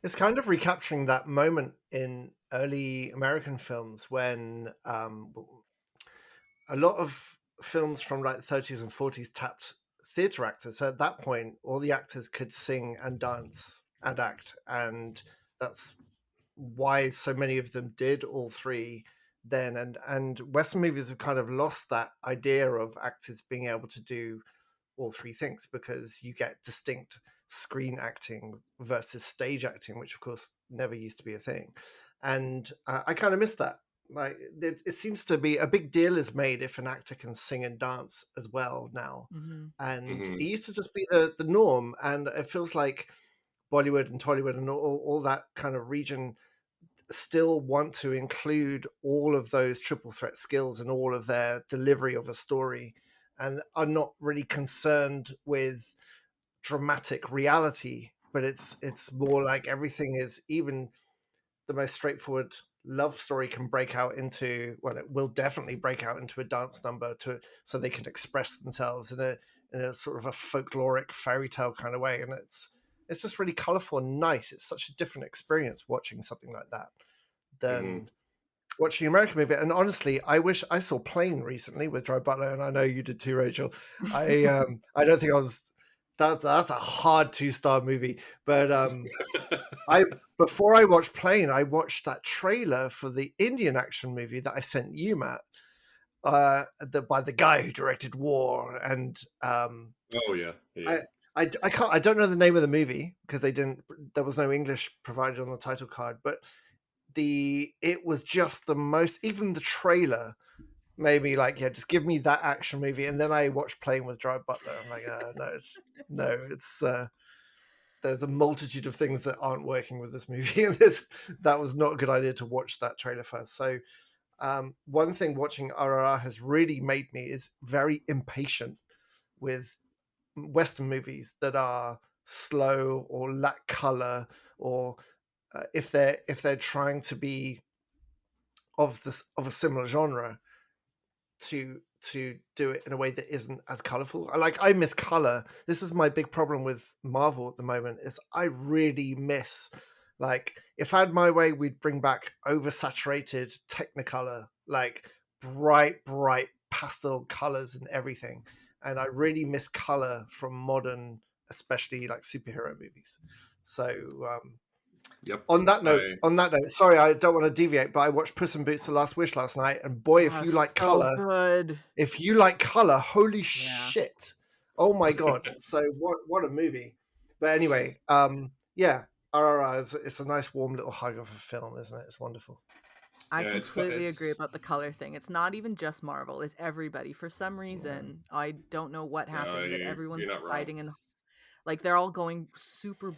It's kind of recapturing that moment in early American films when a lot of films from like the 30s and 40s tapped theater actors. So at that point, all the actors could sing and dance and act, and that's why so many of them did all three then. And Western movies have kind of lost that idea of actors being able to do all three things, because you get distinct screen acting versus stage acting, which of course never used to be a thing. And I kind of miss that. Like, it seems to be a big deal is made if an actor can sing and dance as well now. And it used to just be the norm, and it feels like Bollywood and Tollywood and all that kind of region still want to include all of those triple threat skills and all of their delivery of a story, and are not really concerned with dramatic reality. But it's more like everything is, even the most straightforward love story can break out into, well, it will definitely break out into a dance number so they can express themselves in a sort of a folkloric fairy tale kind of way. And it's just really colorful and nice. It's such a different experience watching something like that than watching an American movie. And honestly, I wish I saw Plane recently with Gerard Butler, and I know you did too, Rachel. I don't think I was. That's a hard 2-star movie, but before I watched Plane, I watched that trailer for the Indian action movie that I sent you, Matt, by the guy who directed War. And I don't know the name of the movie because there was no English provided on the title card, but it was just the most, even the trailer made me like, yeah, just give me that action movie. And then I watched Playing with Gerard Butler. I'm like, it's there's a multitude of things that aren't working with this movie, and that was not a good idea to watch that trailer first. So one thing watching RRR has really made me is very impatient with Western movies that are slow or lack color, or if they're trying to be of a similar genre, to do it in a way that isn't as colorful. I miss color. This is my big problem with Marvel at the moment, is I really miss, like, if I had my way, we'd bring back oversaturated Technicolor, like bright pastel colors and everything. And I really miss color from modern, especially like superhero movies. So Yep. on that note, sorry, I don't want to deviate, but I watched Puss in Boots: The Last Wish last night, and boy, if you like color, good. If you like color, holy shit! Oh my god! So what a movie! But anyway, yeah, RRR it's a nice warm little hug of a film, isn't it? It's wonderful. I completely agree about the color thing. It's not even just Marvel; it's everybody. For some reason, I don't know what happened, but everyone's fighting and like they're all going super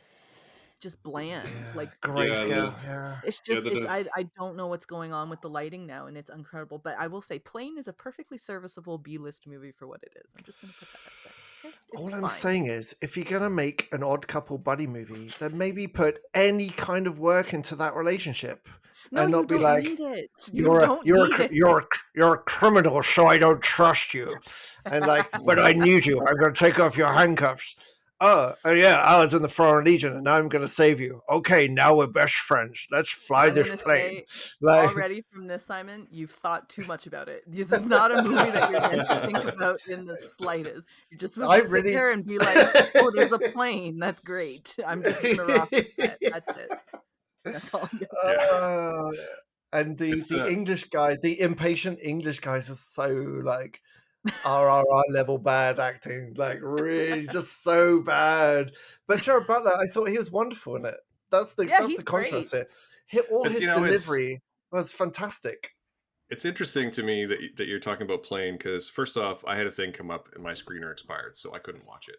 just bland, like grayscale. Yeah, it's just I don't know what's going on with the lighting now, and it's incredible. But I will say, Plane is a perfectly serviceable B-list movie for what it is. I'm just gonna put that out there. Okay? All I'm saying is, if you're gonna make an odd couple buddy movie, then maybe put any kind of work into that relationship, and not be like, you're a criminal, so I don't trust you, and like, but I need you. I'm gonna take off your handcuffs. Oh yeah, I was in the Foreign Legion and now I'm going to save you. Okay, now we're best friends. Let's fly this plane. Already from this, Simon, you've thought too much about it. This is not a movie that you're meant to think about in the slightest. You're just supposed to sit there and be like, oh, there's a plane. That's great. I'm just going to rock with that. That's it. That's all. And the English guy, the impatient English guys are so like... RRR level bad acting, like really just so bad. But Jared Butler, I thought he was wonderful in it. That's the contrast here. His delivery was fantastic. It's interesting to me that you're talking about Plane, because first off, I had a thing come up and my screener expired, so I couldn't watch it.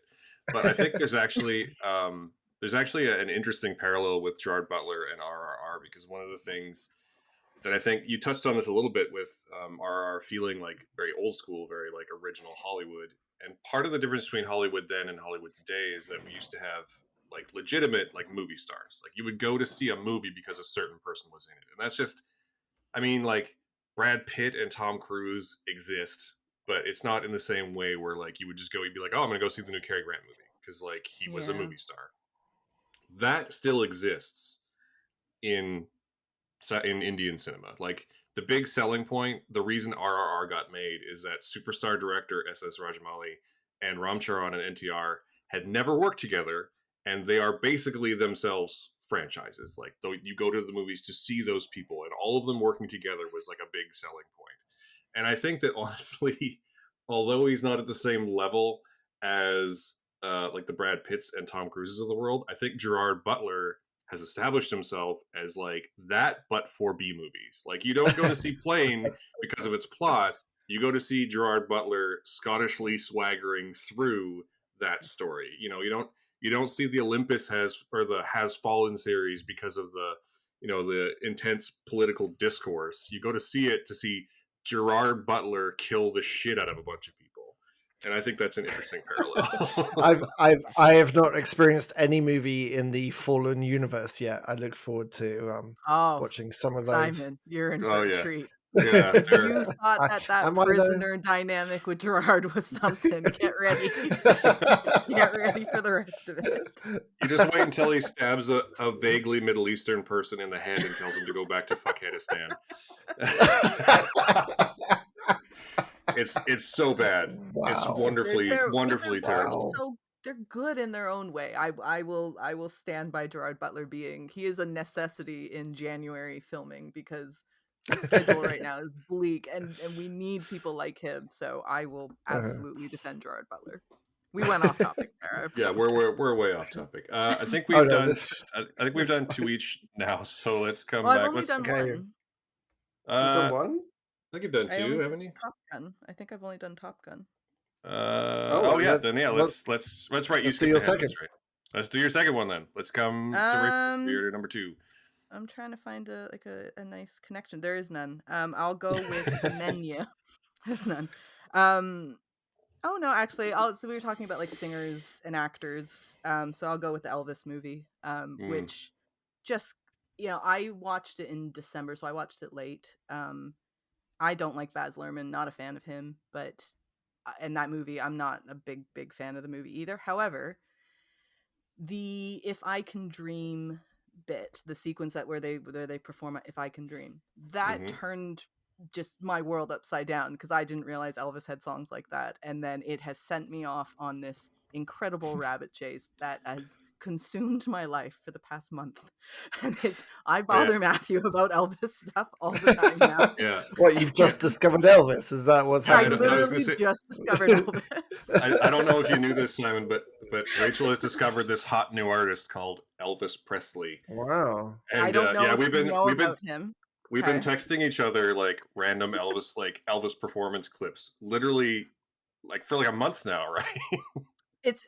But I think there's actually an interesting parallel with Gerard Butler and RRR, because one of the things that I think you touched on this a little bit with RR feeling like very old school, very like original Hollywood. And part of the difference between Hollywood then and Hollywood today is that we used to have like legitimate like movie stars. Like you would go to see a movie because a certain person was in it. And that's just, I mean, like Brad Pitt and Tom Cruise exist, but it's not in the same way where like you would just go, you'd be like, oh, I'm going to go see the new Cary Grant movie because like he was a movie star. That still exists in Indian cinema. Like the big selling point, the reason RRR got made is that superstar director S.S. Rajamouli and Ram Charan and NTR had never worked together, and they are basically themselves franchises. Like you go to the movies to see those people, and all of them working together was like a big selling point. And I think that honestly, although he's not at the same level as like the Brad Pitts and Tom Cruises of the world, I think Gerard Butler has established himself as like that, but for B movies. Like you don't go to see Plane because of its plot. You go to see Gerard Butler Scottishly swaggering through that story. You know, you don't see the Olympus Has Fallen series because of the intense political discourse. You go to see it to see Gerard Butler kill the shit out of a bunch of people. And I think that's an interesting parallel. I have not experienced any movie in the Fallen universe yet. I look forward to watching some of those. Simon, you're in for a treat. Yeah, you thought that prisoner dynamic with Gerard was something. Get ready. Get ready for the rest of it. You just wait until he stabs a vaguely Middle Eastern person in the head and tells him to go back to Fuckheadistan. It's so bad. Wow. It's wonderfully terrible. So they're good in their own way. I will stand by Gerard Butler he is a necessity in January filming because the schedule right now is bleak and we need people like him. So I will absolutely defend Gerard Butler. We went off topic there. Yeah, we're way off topic. I think we've done two each now. So let's come back. I've only done one. You've done one? I think you've done two, haven't you? Top Gun. I think I've only done Top Gun. Let's write you. Let's do your second. Right. Let's do your second one then. Let's come to your number two. I'm trying to find a nice connection. There is none. I'll go with Menu. There's none. Oh no, actually, so we were talking about like singers and actors. So I'll go with the Elvis movie. Which just I watched it in December, so I watched it late. I don't like Baz Luhrmann, not a fan of him, but in that movie, I'm not a big fan of the movie either. However, the If I Can Dream bit, the sequence where they perform If I Can Dream, that turned just my world upside down, because I didn't realize Elvis had songs like that, and then it has sent me off on this incredible rabbit chase that has consumed my life for the past month. And I bother Matthew about Elvis stuff all the time now. Yeah. What, you've just discovered Elvis? Is that what's happening? I literally just discovered Elvis. I don't know if you knew this, Simon, but Rachel has discovered this hot new artist called Elvis Presley. Wow. And, I don't know if you know about him. We've been texting each other like random Elvis performance clips, literally like for like a month now, right? It's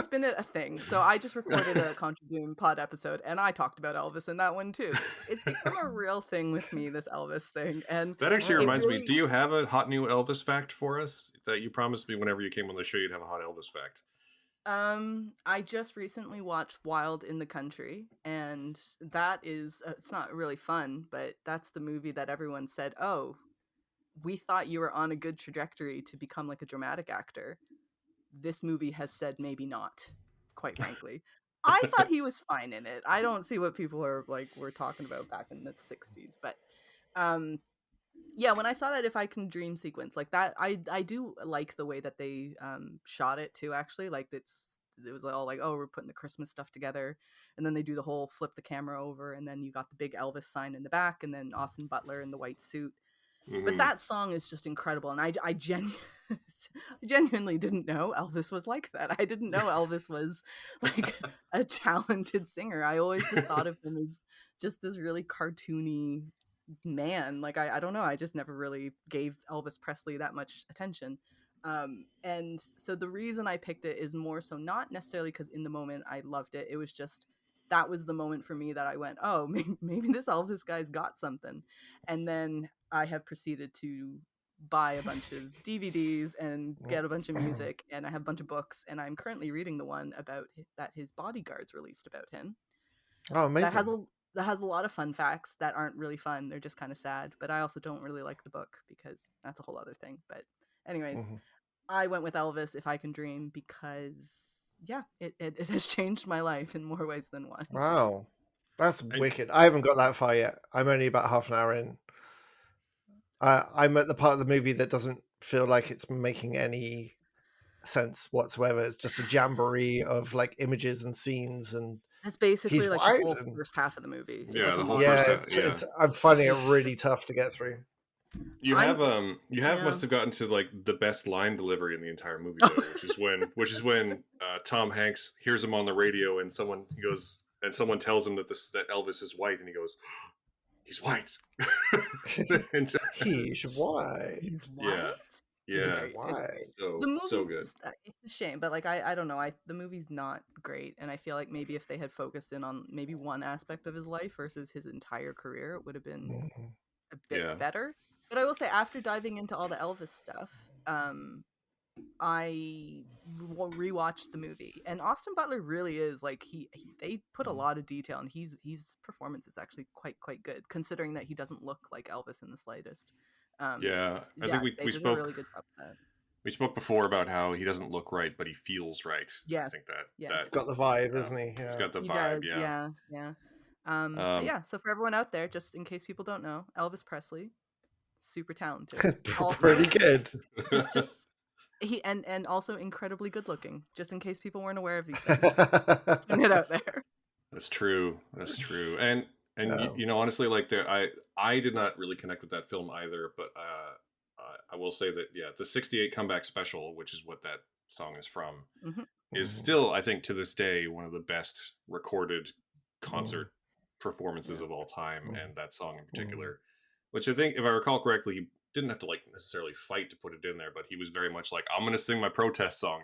been a thing. So I just recorded a Contra Zoom pod episode, and I talked about Elvis in that one too. It's become a real thing with me, this Elvis thing. And that actually reminds me, do you have a hot new Elvis fact for us that you promised me whenever you came on the show you'd have a hot Elvis fact? I just recently watched Wild in the Country, and that is it's not really fun, but that's the movie that everyone said, "Oh, we thought you were on a good trajectory to become like a dramatic actor." This movie has said maybe not, quite frankly. I thought he was fine in it. I don't see what people were talking about back in the 60s, but yeah, when I saw that If I Can Dream sequence like that, I do like the way that they shot it too, actually. Like it was all like, oh, we're putting the Christmas stuff together, and then they do the whole flip the camera over, and then you got the big Elvis sign in the back, and then Austin Butler in the white suit. But that song is just incredible, and I genuinely didn't know Elvis was like that. I didn't know Elvis was like a talented singer. I always just thought of him as just this really cartoony man. Like I don't know, I just never really gave Elvis Presley that much attention. And so the reason I picked it is more so not necessarily because in the moment I loved it. It was just that was the moment for me that I went, oh, maybe this Elvis guy's got something. And then I have proceeded to buy a bunch of DVDs and get a bunch of music, and I have a bunch of books, and I'm currently reading the one about that his bodyguards released about him. Oh, amazing. That has a lot of fun facts that aren't really fun. They're just kind of sad, but I also don't really like the book because that's a whole other thing. But anyways, I went with Elvis, If I Can Dream, because yeah, it has changed my life in more ways than one. Wow. That's wicked. I haven't got that far yet. I'm only about half an hour in. I'm at the part of the movie that doesn't feel like it's making any sense whatsoever. It's just a jamboree of like images and scenes, and that's basically like the whole first half of the movie. Yeah, the whole first half. I'm finding it really tough to get through. You must have gotten to like the best line delivery in the entire movie, though, which is when Tom Hanks hears him on the radio, and someone tells him that Elvis is white, and he goes, "He's white." He's white. He's white. Yeah. The movie's so good. It's a shame, but like I don't know. The movie's not great, and I feel like maybe if they had focused in on maybe one aspect of his life versus his entire career, it would have been a bit better. But I will say, after diving into all the Elvis stuff, I rewatched the movie, and Austin Butler really is like they put a lot of detail, and his performance is actually quite good, considering that he doesn't look like Elvis in the slightest. I think we spoke a really good job with that. We spoke before about how he doesn't look right, but he feels right. Yeah, I think he's got the vibe, isn't he? Yeah. He's got the vibe. Does, yeah. But yeah. So for everyone out there, just in case people don't know, Elvis Presley, super talented, pretty good. Just he and also incredibly good looking. Just in case people weren't aware of these things, putting it out there. That's true. And you know, honestly, like I did not really connect with that film either, but I will say that the '68 comeback special, which is what that song is from, is still, I think, to this day one of the best recorded concert performances of all time, and that song in particular, which I think, if I recall correctly, he didn't have to like necessarily fight to put it in there, but he was very much like, I'm going to sing my protest song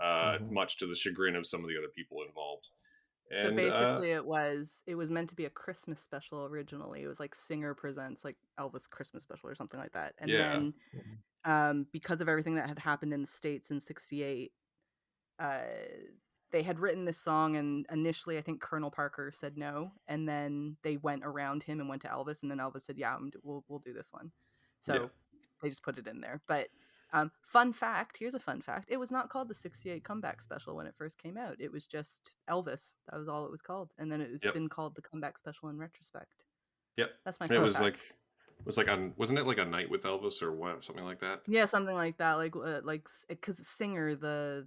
now, much to the chagrin of some of the other people involved. And, so basically it was meant to be a Christmas special originally. It was like Singer Presents like Elvis Christmas special or something like that. And then because of everything that had happened in the States in '68, they had written this song, and initially I think Colonel Parker said no, and then they went around him and went to Elvis, and then Elvis said, "Yeah, we'll do this one." So they just put it in there. But fun fact, here's a fun fact: it was not called the '68 Comeback Special when it first came out. It was just Elvis. That was all it was called, and then it's been called the Comeback Special in retrospect. Yep, that's my. It was fact. Wasn't it like a night with Elvis or what, something like that? Yeah, something like that. Like because Singer, the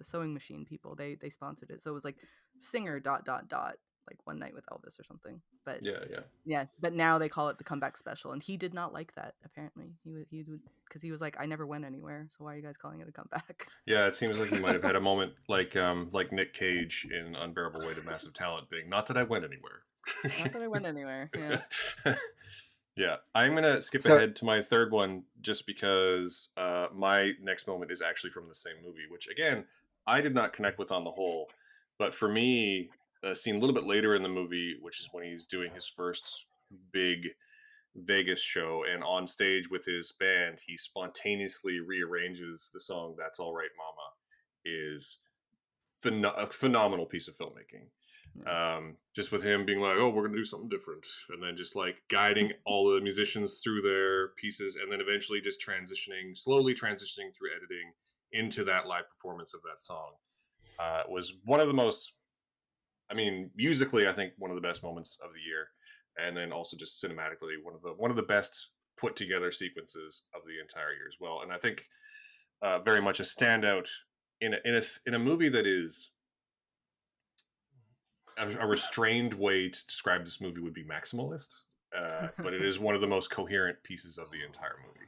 sewing machine people, they sponsored it, so it was like Singer ... like one night with Elvis or something. But yeah. But now they call it the Comeback Special, and he did not like that. Apparently, he would because he was like, I never went anywhere, so why are you guys calling it a comeback? Yeah, it seems like he might have had a moment like Nick Cage in Unbearable Weight of Massive Talent, being not that I went anywhere. Not that I went anywhere. Yeah. Yeah, I'm gonna skip ahead to my third one just because my next moment is actually from the same movie, which again I did not connect with on the whole, but for me, a scene a little bit later in the movie, which is when he's doing his first big Vegas show, and on stage with his band, he spontaneously rearranges the song "That's All Right, Mama," is a phenomenal piece of filmmaking. Just with him being like, oh, we're gonna do something different, and then just like guiding all the musicians through their pieces, and then eventually just slowly transitioning through editing into that live performance of that song was one of the most, musically, I think one of the best moments of the year, and then also just cinematically one of the best put together sequences of the entire year as well. And I think very much a standout in a movie that is a restrained way to describe this movie would be maximalist, but it is one of the most coherent pieces of the entire movie.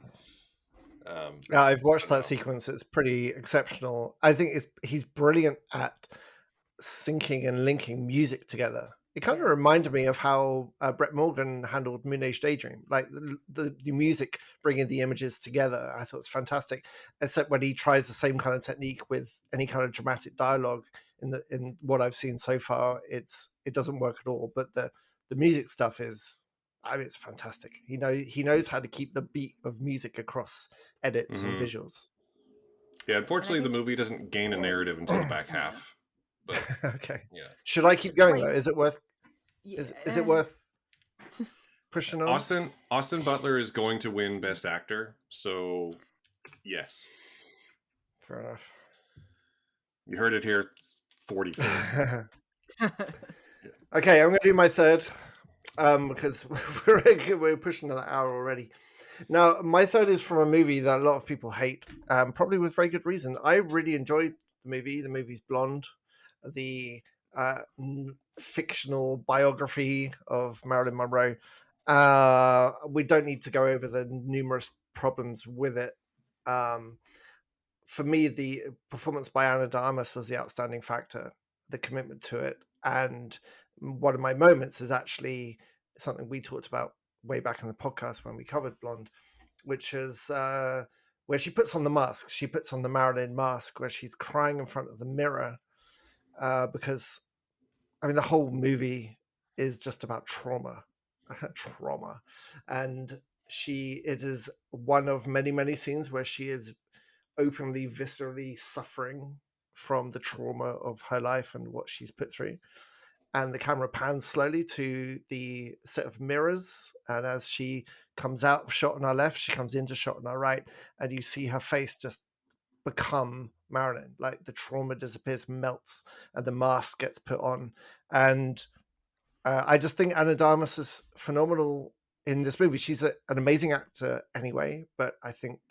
I've watched that sequence. It's pretty exceptional. I think he's brilliant at syncing and linking music together. It kind of reminded me of how Brett Morgan handled Moon-Age Daydream, like the music bringing the images together. I thought it's fantastic, except when he tries the same kind of technique with any kind of dramatic dialogue. In what I've seen so far, it doesn't work at all. But the music stuff is, it's fantastic. He knows how to keep the beat of music across edits and visuals. Yeah, unfortunately, the movie doesn't gain a narrative until the back half. But okay, yeah. Should I keep going though? Is it worth? Is it worth pushing on? Austin Butler is going to win Best Actor, so yes. Fair enough. You heard it here, 43rd. Okay, I'm going to do my third because we're pushing another hour already. Now, my third is from a movie that a lot of people hate, probably with very good reason. I really enjoyed the movie. The movie's Blonde, the fictional biography of Marilyn Monroe. We don't need to go over the numerous problems with it. For me, the performance by Ana de Armas was the outstanding factor, the commitment to it. And one of my moments is actually something we talked about way back in the podcast when we covered Blonde, which is where she puts on the mask. She puts on the Marilyn mask where she's crying in front of the mirror because, the whole movie is just about trauma. And it is one of many, many scenes where she is openly, viscerally suffering from the trauma of her life and what she's put through. And the camera pans slowly to the set of mirrors. And as she comes out of shot on our left, she comes into shot on our right. And you see her face just become Marilyn. Like the trauma disappears, melts, and the mask gets put on. And I just think Ana de Armas is phenomenal in this movie. She's an amazing actor anyway, but I think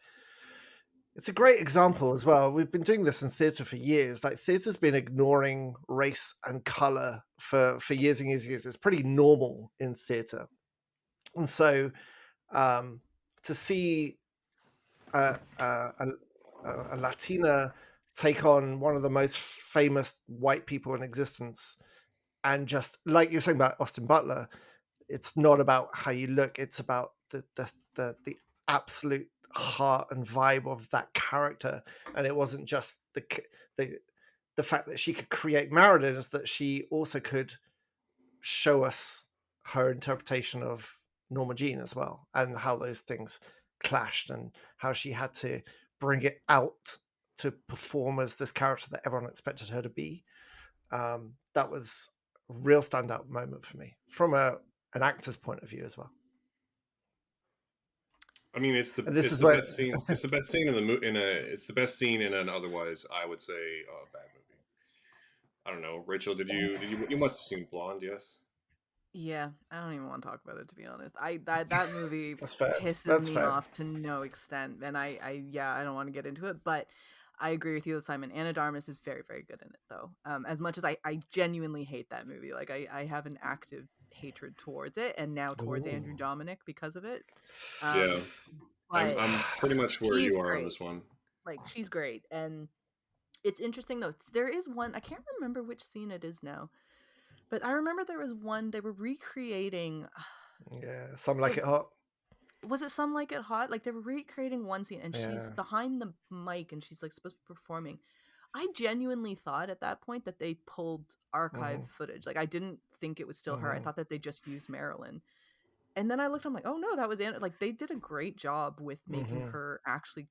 it's a great example as well. We've been doing this in theatre for years. Like theatre's been ignoring race and color for years and years and years. It's pretty normal in theatre. And so to see a Latina take on one of the most famous white people in existence, and just like you're saying about Austin Butler, it's not about how you look. It's about the absolute heart and vibe of that character. And it wasn't just the fact that she could create Marilyn, is that she also could show us her interpretation of Norma Jean as well, and how those things clashed and how she had to bring it out to perform as this character that everyone expected her to be. That was a real standout moment for me from an actor's point of view as well. I mean, it's the best scene. It's the best scene in the it's the best scene in an otherwise, I would say, bad movie. I don't know, Rachel. You must have seen Blonde, yes? Yeah, I don't even want to talk about it, to be honest. That movie pisses That's me off to no extent, and I don't want to get into it, but I agree with you, Simon. Anna de Armas is very, very good in it, though. As much as I genuinely hate that movie, like I have an active hatred towards it, and now towards Andrew Dominic because of it. Yeah, I'm pretty much where you are on this one. Like, she's great, and it's interesting though. There is one, I can't remember which scene it is now, but I remember there was one they were recreating. Yeah, Some Like It Hot. Was it Some Like It Hot? Like, they were recreating one scene, and she's behind the mic, and she's like supposed to be performing. I genuinely thought at that point that they pulled archive footage. Like, I didn't think it was still her. I thought that they just used Marilyn. And then I looked, I'm like, oh no, that was Anna. Like, they did a great job with making her actually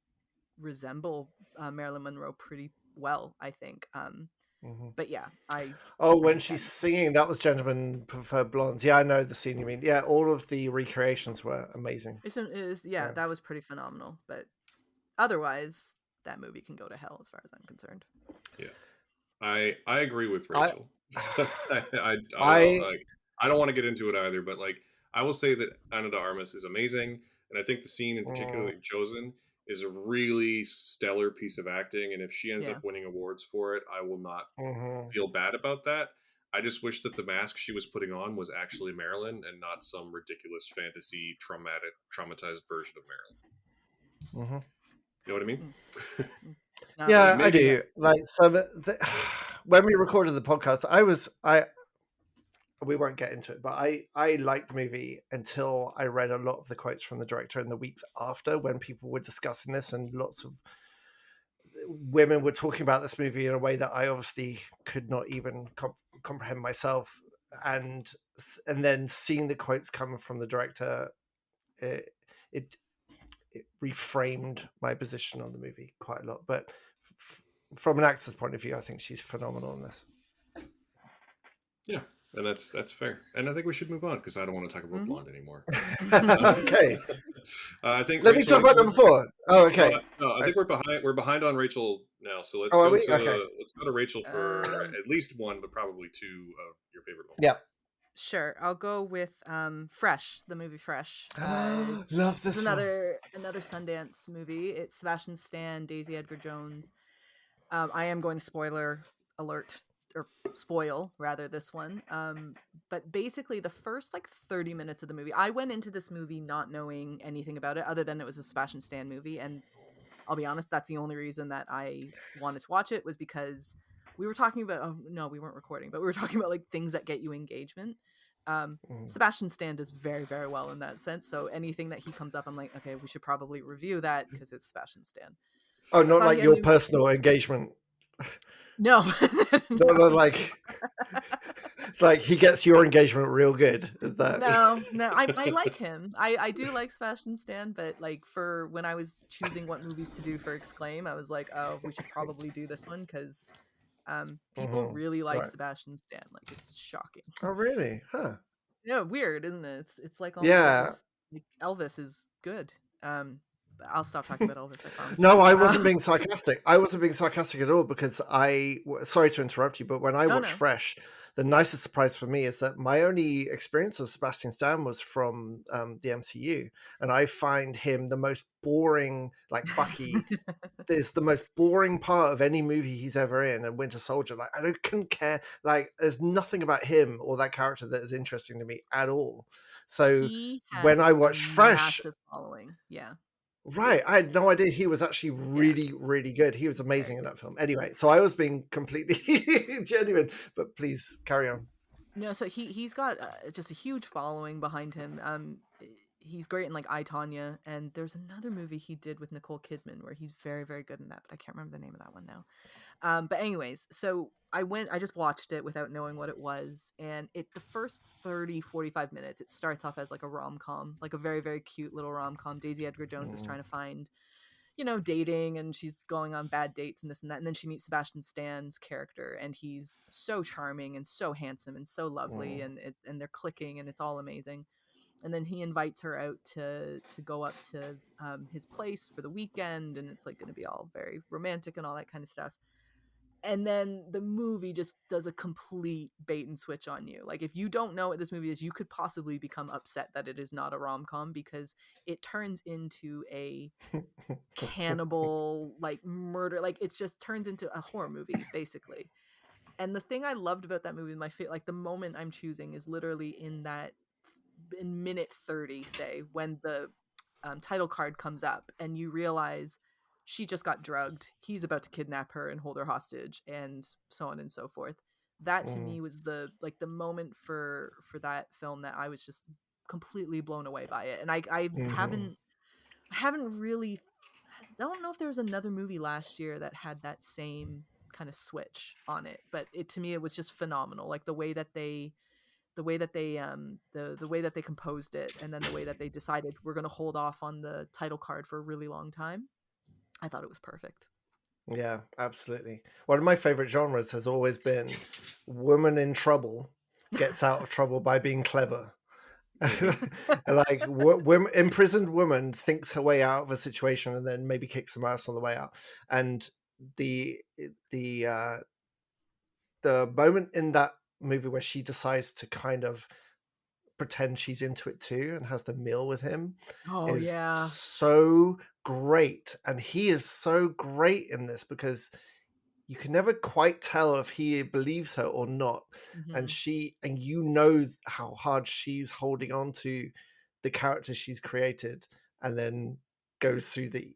resemble Marilyn Monroe pretty well, I think. But yeah, when she's singing, that was Gentlemen Prefer Blondes. Yeah, I know the scene you mean. Yeah, all of the recreations were amazing. That was pretty phenomenal. But otherwise, that movie can go to hell as far as I'm concerned. Yeah, I agree with Rachel. I don't want to get into it either, but like, I will say that Ana de Armas is amazing, and I think the scene in particular that you've chosen is a really stellar piece of acting. And if she ends up winning awards for it, I will not feel bad about that. I just wish that the mask she was putting on was actually Marilyn and not some ridiculous fantasy traumatized version of Marilyn. You know what I mean? Yeah, I do. Like, so when we recorded the podcast, we won't get into it, but I liked the movie until I read a lot of the quotes from the director in the weeks after, when people were discussing this, and lots of women were talking about this movie in a way that I obviously could not even comprehend myself. And then seeing the quotes coming from the director, it reframed my position on the movie quite a lot. But from an actor's point of view, I think she's phenomenal in this. Yeah, and that's fair. And I think we should move on, because I don't want to talk about Blonde anymore. Okay. I think. Let me talk about number 4. Oh, okay. No, I think we're behind on Rachel now. So let's go to Rachel for at least one, but probably two of your favorite moments. Yeah. Sure, I'll go with Fresh, the movie Fresh. Love this. It's another Sundance movie. It's Sebastian Stan, Daisy Edgar Jones. I am going to spoiler alert, or spoil rather, this one. But basically the first 30 minutes of the movie, I went into this movie not knowing anything about it other than it was a Sebastian Stan movie, and I'll be honest, that's the only reason that I wanted to watch it, was because we were talking about, we weren't recording, but we were talking about things that get you engagement. Sebastian Stan does very, very well in that sense. So anything that he comes up, I'm like, okay, we should probably review that because it's Sebastian Stan. Oh, not like your personal engagement. No. No, like it's like he gets your engagement real good. Is that? No. I like him. I do like Sebastian Stan, but for when I was choosing what movies to do for Exclaim, I was like, oh, we should probably do this one because people really like Sebastian Stan. It's shocking. Oh, really? Huh. Yeah, weird, isn't it? It's like almost as if, Elvis is good. I'll stop talking about Elvis, I promise. No, I wasn't being sarcastic. I wasn't being sarcastic at all, because sorry to interrupt you, but when I watched Fresh, the nicest surprise for me is that my only experience of Sebastian Stan was from the MCU, and I find him the most boring, like Bucky is the most boring part of any movie he's ever in, and Winter Soldier. Couldn't care. There's nothing about him or that character that is interesting to me at all. So when I watched Fresh, massive following, yeah. Right, I had no idea he was actually really, really good. He was amazing in that film. Anyway, so I was being completely genuine, but please carry on. No, so he's got just a huge following behind him. He's great in I, Tonya, and there's another movie he did with Nicole Kidman where he's very, very good in that, but I can't remember the name of that one now. But anyways, so I just watched it without knowing what it was, and the first 30-45 minutes, it starts off as a rom-com, a very, very cute little rom-com. Daisy Edgar Jones is trying to find dating, and she's going on bad dates and this and that. And then she meets Sebastian Stan's character, and he's so charming and so handsome and so lovely, and they're clicking, and it's all amazing. And then he invites her out to go up to his place for the weekend, and it's like going to be all very romantic and all that kind of stuff. And then the movie just does a complete bait and switch on you. Like, if you don't know what this movie is, you could possibly become upset that it is not a rom-com, because it turns into a cannibal, like, murder, like it just turns into a horror movie basically. And the thing I loved about that movie, like the moment I'm choosing is literally in minute 30, say, when the title card comes up and you realize she just got drugged, he's about to kidnap her and hold her hostage, and so on and so forth. That to me was the moment for that film that I was just completely blown away by it. And I haven't really, I don't know if there was another movie last year that had that same kind of switch on it, but to me it was just phenomenal. Like the way that they the way that they composed it, and then the way that they decided we're going to hold off on the title card for a really long time. I thought it was perfect. Yeah, absolutely. One of my favorite genres has always been woman in trouble gets out of trouble by being clever. Like imprisoned woman thinks her way out of a situation and then maybe kicks some ass on the way out. And the moment in that movie where she decides to kind of pretend she's into it too and has the meal with him is so great. And he is so great in this because you can never quite tell if he believes her or not. And how hard she's holding on to the character she's created, and then goes through the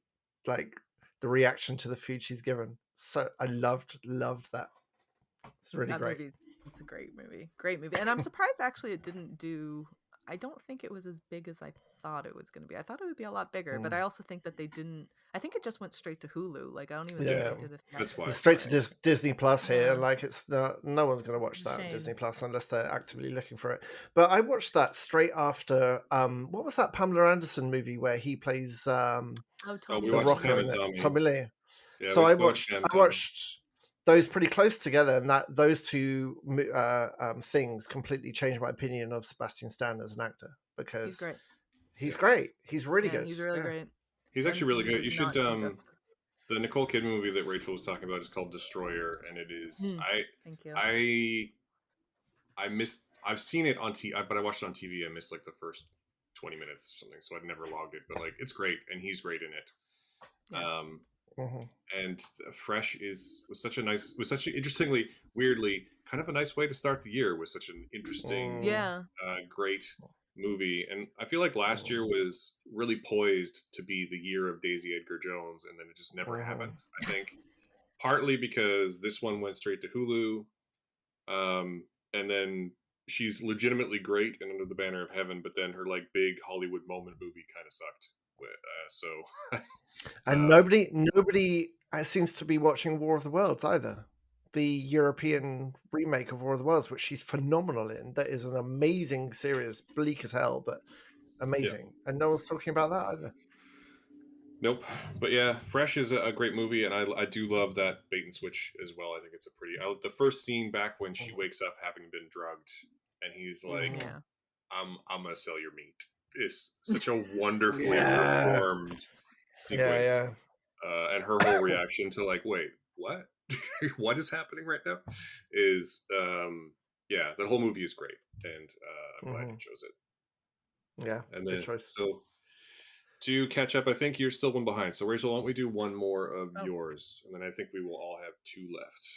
reaction to the food she's given. So I loved that. It's really great. It's a great movie. And I'm surprised actually it didn't do, I don't think it was as big as I thought it was going to be. I thought it would be a lot bigger, but I also think that they didn't. I think it just went straight to Hulu. Like, I don't even think they did That's why. It's straight to Disney Plus here. Like, it's no one's going to watch that on Disney Plus unless they're actively looking for it. But I watched that straight after. What was that Pamela Anderson movie where he plays Tommy the Rocker in it? Tommy Lee. Yeah, so I watched those pretty close together, and those two things completely changed my opinion of Sebastian Stan as an actor, because he's great. He's really good. He's really great. He's actually really good. You should the Nicole Kidman movie that Rachel was talking about is called Destroyer, and it is Thank you. I've seen it on TV, but I watched it on TV. I missed like the first 20 minutes or something, so I'd never logged it. But like, it's great, and he's great in it. And Fresh was such an interestingly, weirdly, kind of a nice way to start the year with such an interesting, great movie. And I feel like last year was really poised to be the year of Daisy Edgar Jones, and then it just never happened. I think partly because this one went straight to Hulu, and then she's legitimately great and Under the Banner of Heaven, but then her like big Hollywood moment movie kind of sucked. And nobody seems to be watching War of the Worlds either. The European remake of War of the Worlds, which she's phenomenal in. That is an amazing series, bleak as hell, but amazing. And no one's talking about that either. Nope. But yeah, Fresh is a great movie, and I do love that bait and switch as well. I think it's the first scene back when she wakes up having been drugged, and he's like, I'm gonna sell your meat. Is such a wonderfully performed sequence. And her whole reaction to like, wait, what? What is happening right now? Is the whole movie is great, and I'm glad you chose it. Yeah, and then good choice. So to catch up, I think you're still one behind. So Rachel, why don't we do one more of yours, and then I think we will all have two left.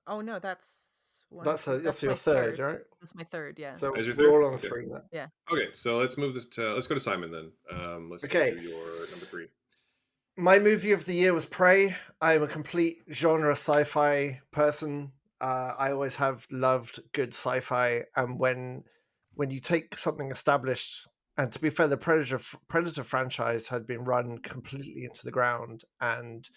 Oh no, that's that's your third, right? That's my third, yeah. So we're all on three now. Yeah. Okay, so let's move this to let's go to Simon then. Let's do your number 3. My movie of the year was Prey. I am a complete genre sci-fi person. I always have loved good sci-fi, and when you take something established, and to be fair, the Predator franchise had been run completely into the ground, and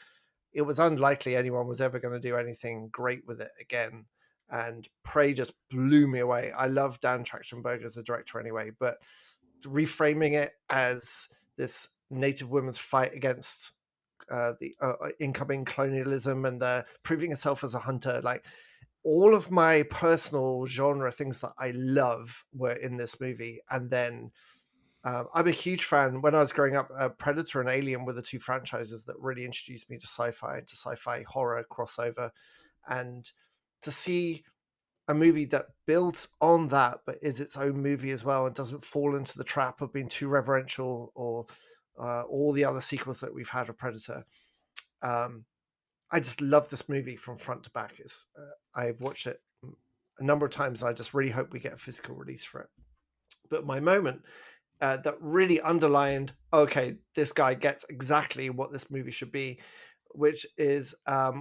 it was unlikely anyone was ever going to do anything great with it again. And Prey just blew me away. I love Dan Trachtenberg as a director anyway, but reframing it as this Native women's fight against the incoming colonialism, and the proving herself as a hunter. Like, all of my personal genre things that I love were in this movie. And then I'm a huge fan. When I was growing up, Predator and Alien were the two franchises that really introduced me to sci-fi horror crossover. And to see a movie that builds on that but is its own movie as well and doesn't fall into the trap of being too reverential, or all the other sequels that we've had of Predator. I just love this movie from front to back. I've watched it a number of times, and I just really hope we get a physical release for it. But my moment that really underlined, okay, this guy gets exactly what this movie should be, which is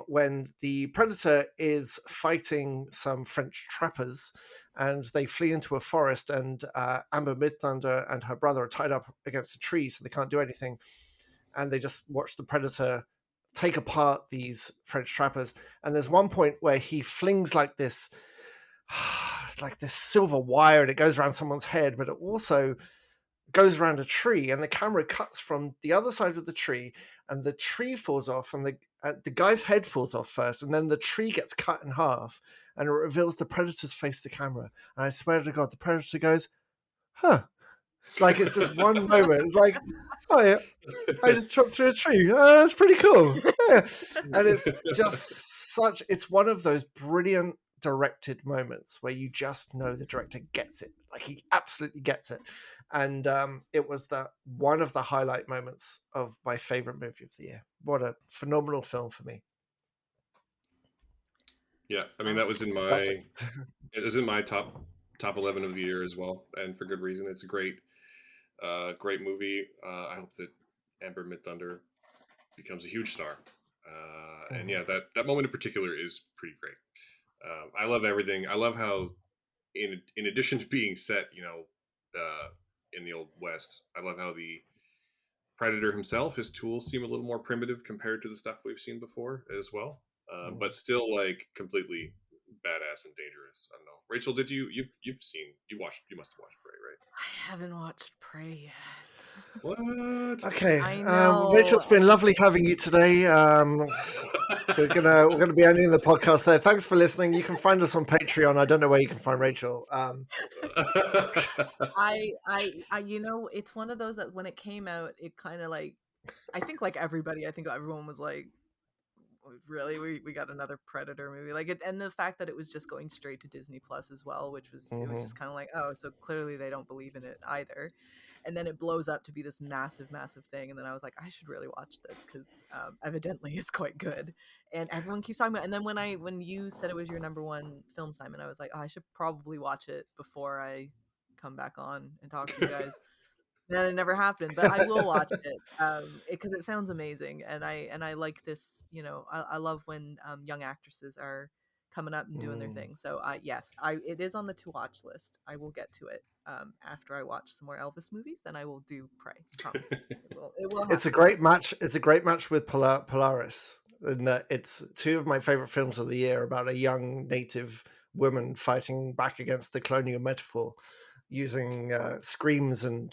when the Predator is fighting some French trappers, and they flee into a forest, and Amber Midthunder and her brother are tied up against a tree, so they can't do anything. And they just watch the Predator take apart these French trappers. And there's one point where he flings like this, it's like this silver wire, and it goes around someone's head, but it also goes around a tree, and the camera cuts from the other side of the tree, and the tree falls off, and the guy's head falls off first, and then the tree gets cut in half, and it reveals the Predator's face to camera. And I swear to God, the Predator goes, huh. Like, it's just one moment. It's like, oh yeah, I just chopped through a tree. Oh, that's pretty cool. Yeah. And it's just it's one of those brilliant directed moments where you just know the director gets it. Like, he absolutely gets it. And it was one of the highlight moments of my favorite movie of the year. What a phenomenal film for me. Yeah, I mean, that was in my it was in my top 11 of the year as well, and for good reason. It's a great movie. I hope that Amber Midthunder becomes a huge star. And yeah, that moment in particular is pretty great. I love everything. I love how, in addition to being set, in the Old West, I love how the Predator himself, his tools seem a little more primitive compared to the stuff we've seen before as well, but still like completely badass and dangerous. I don't know. Rachel, did you must have watched Prey, right? I haven't watched Prey yet. What? Okay. I know. Rachel, it's been lovely having you today. We're gonna be ending the podcast there. Thanks for listening. You can find us on Patreon. I don't know where you can find Rachel. I it's one of those that when it came out, it kind of like, I think like everybody, I think everyone was like, really, we got another Predator movie, like it, and the fact that it was just going straight to Disney Plus as well, which was it was just kind of like, oh, so clearly they don't believe in it either. And then it blows up to be this massive thing, and then I was like, I should really watch this because evidently it's quite good, and everyone keeps talking about it. And then when you said it was your number one film, Simon, I was like, oh, I should probably watch it before I come back on and talk to you guys. That it never happened, but I will watch it because it sounds amazing, and I like this. I love when young actresses are coming up and doing their thing. So yes, it is on the to watch list. I will get to it after I watch some more Elvis movies. Then I will do Prey. I promise. It will happen. It's a great match. It's a great match with Polaris, in that it's two of my favorite films of the year about a young native woman fighting back against the colonial metaphor, using screams and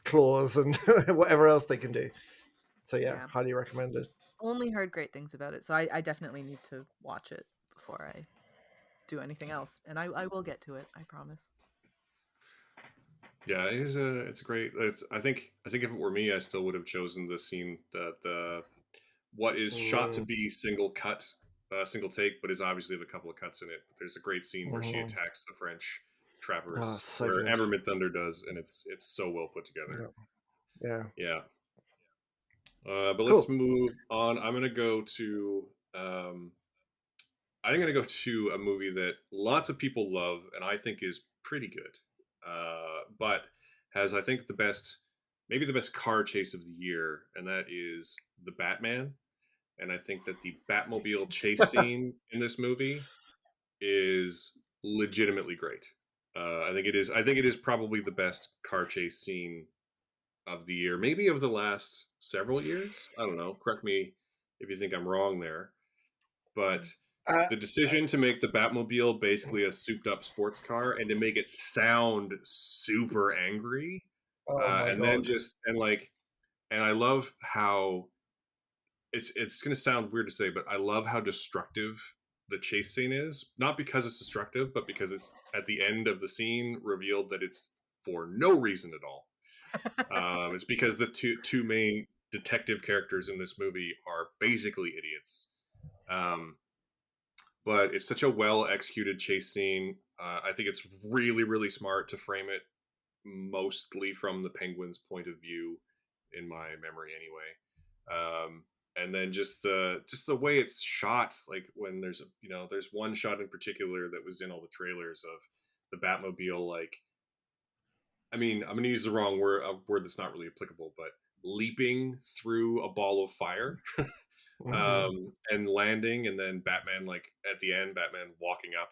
claws and whatever else they can do. So yeah, highly recommended. Only heard great things about it, so I definitely need to watch it before I do anything else, and I will get to it. I promise. Yeah, it's great. I think if it were me, I still would have chosen the scene that what is shot to be single take, but is obviously have a couple of cuts in it. There's a great scene where she attacks the French trappers, where Amber Midthunder does, and it's so well put together. Yeah. But cool. Let's move on. I'm gonna go to a movie that lots of people love, and I think is pretty good, but has, I think, maybe the best car chase of the year, and that is The Batman. And I think that the Batmobile chase scene in this movie is legitimately great. I think it is probably the best car chase scene of the year, maybe of the last several years. I don't know. Correct me if you think I'm wrong there. But the decision to make the Batmobile basically a souped-up sports car and to make it sound super angry, and then and I love how it's going to sound weird to say, but I love how destructive the chase scene is. Not because it's destructive, but because it's at the end of the scene revealed that it's for no reason at all. It's because the two main detective characters in this movie are basically idiots. But it's such a well executed chase scene. I think it's really, really smart to frame it mostly from the Penguin's point of view, in my memory, anyway. And then just the way it's shot, like when there's one shot in particular that was in all the trailers of the Batmobile, like, I mean, I'm going to use the wrong word, a word that's not really applicable, but leaping through a ball of fire. And landing, and then Batman, like at the end, Batman walking up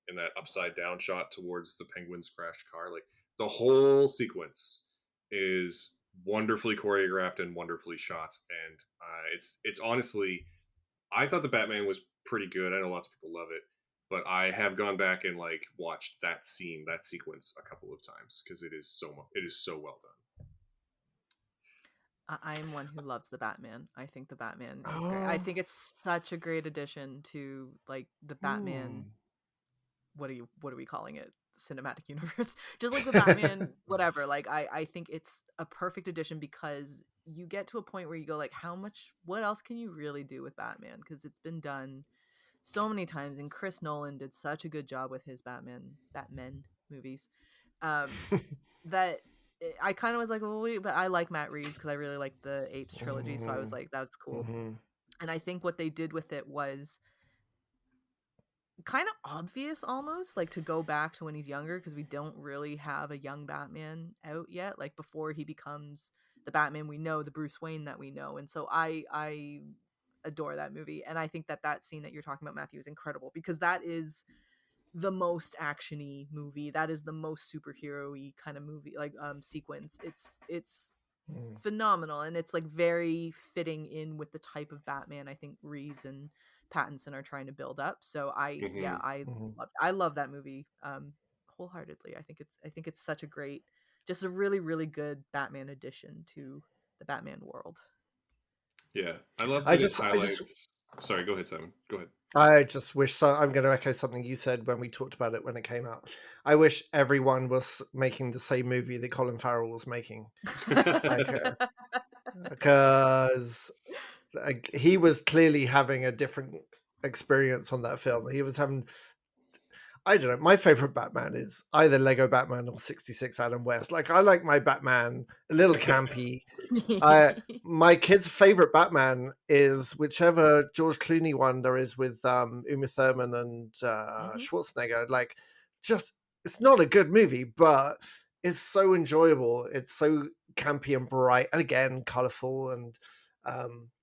in that upside down shot towards the Penguin's crashed car. Like the whole sequence is wonderfully choreographed and wonderfully shot, and it's honestly, I thought the Batman was pretty good. I know lots of people love it, but I have gone back and like watched that sequence a couple of times because it is so well done. I'm one who loves the Batman. I think the Batman is great. I think it's such a great addition to like the Batman. What are we calling it? Cinematic universe. Just like the Batman, whatever. Like I think it's a perfect addition because you get to a point where you go like, what else can you really do with Batman? Because it's been done so many times, and Chris Nolan did such a good job with his Batman movies. That I kind of was like, well, but I like Matt Reeves because I really like the Apes trilogy, so I was like, that's cool. And I think what they did with it was kind of obvious, almost like to go back to when he's younger, because we don't really have a young Batman out yet, like before he becomes the Batman we know, the Bruce Wayne that we know. And so I adore that movie, and I think that scene that you're talking about, Matthew, is incredible because that is the most actiony movie. That is the most superhero-y kind of movie, like sequence. It's phenomenal, and it's like very fitting in with the type of Batman I think Reeves and Pattinson are trying to build up. So I love that movie wholeheartedly. I think it's such a great, just a really, really good Batman addition to the Batman world. Yeah, I love that it highlights. Sorry, go ahead, Simon. Go ahead. I just wish, I'm going to echo something you said when we talked about it when it came out. I wish everyone was making the same movie that Colin Farrell was making. Because he was clearly having a different experience on that film. He was having, I don't know, my favorite Batman is either Lego Batman or 66 Adam West. Like, I like my Batman a little campy. My kid's favorite Batman is whichever George Clooney one there is with Uma Thurman and Schwarzenegger. Like, just, it's not a good movie, but it's so enjoyable. It's so campy and bright, and again, colorful. And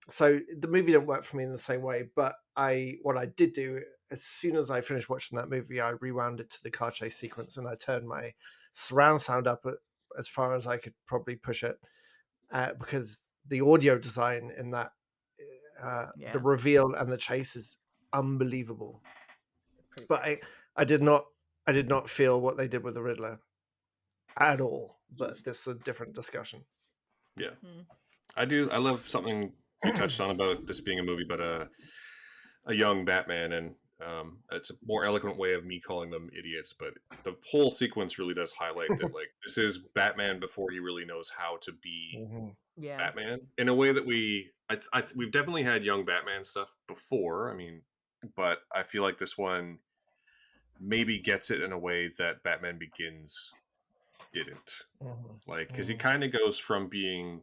so the movie didn't work for me in the same way. But what I did do, as soon as I finished watching that movie, I rewound it to the car chase sequence, and I turned my surround sound up as far as I could probably push it. Because the audio design in that, the reveal and the chase is unbelievable. But I did not feel what they did with the Riddler at all. But this is a different discussion. Yeah, I do. I love something you touched on about this being a movie about a young Batman, and it's a more eloquent way of me calling them idiots. But the whole sequence really does highlight that, like, this is Batman before he really knows how to be Batman in a way that we've definitely had young Batman stuff before. I mean, but I feel like this one maybe gets it in a way that Batman Begins didn't. Like, because he kind of goes from being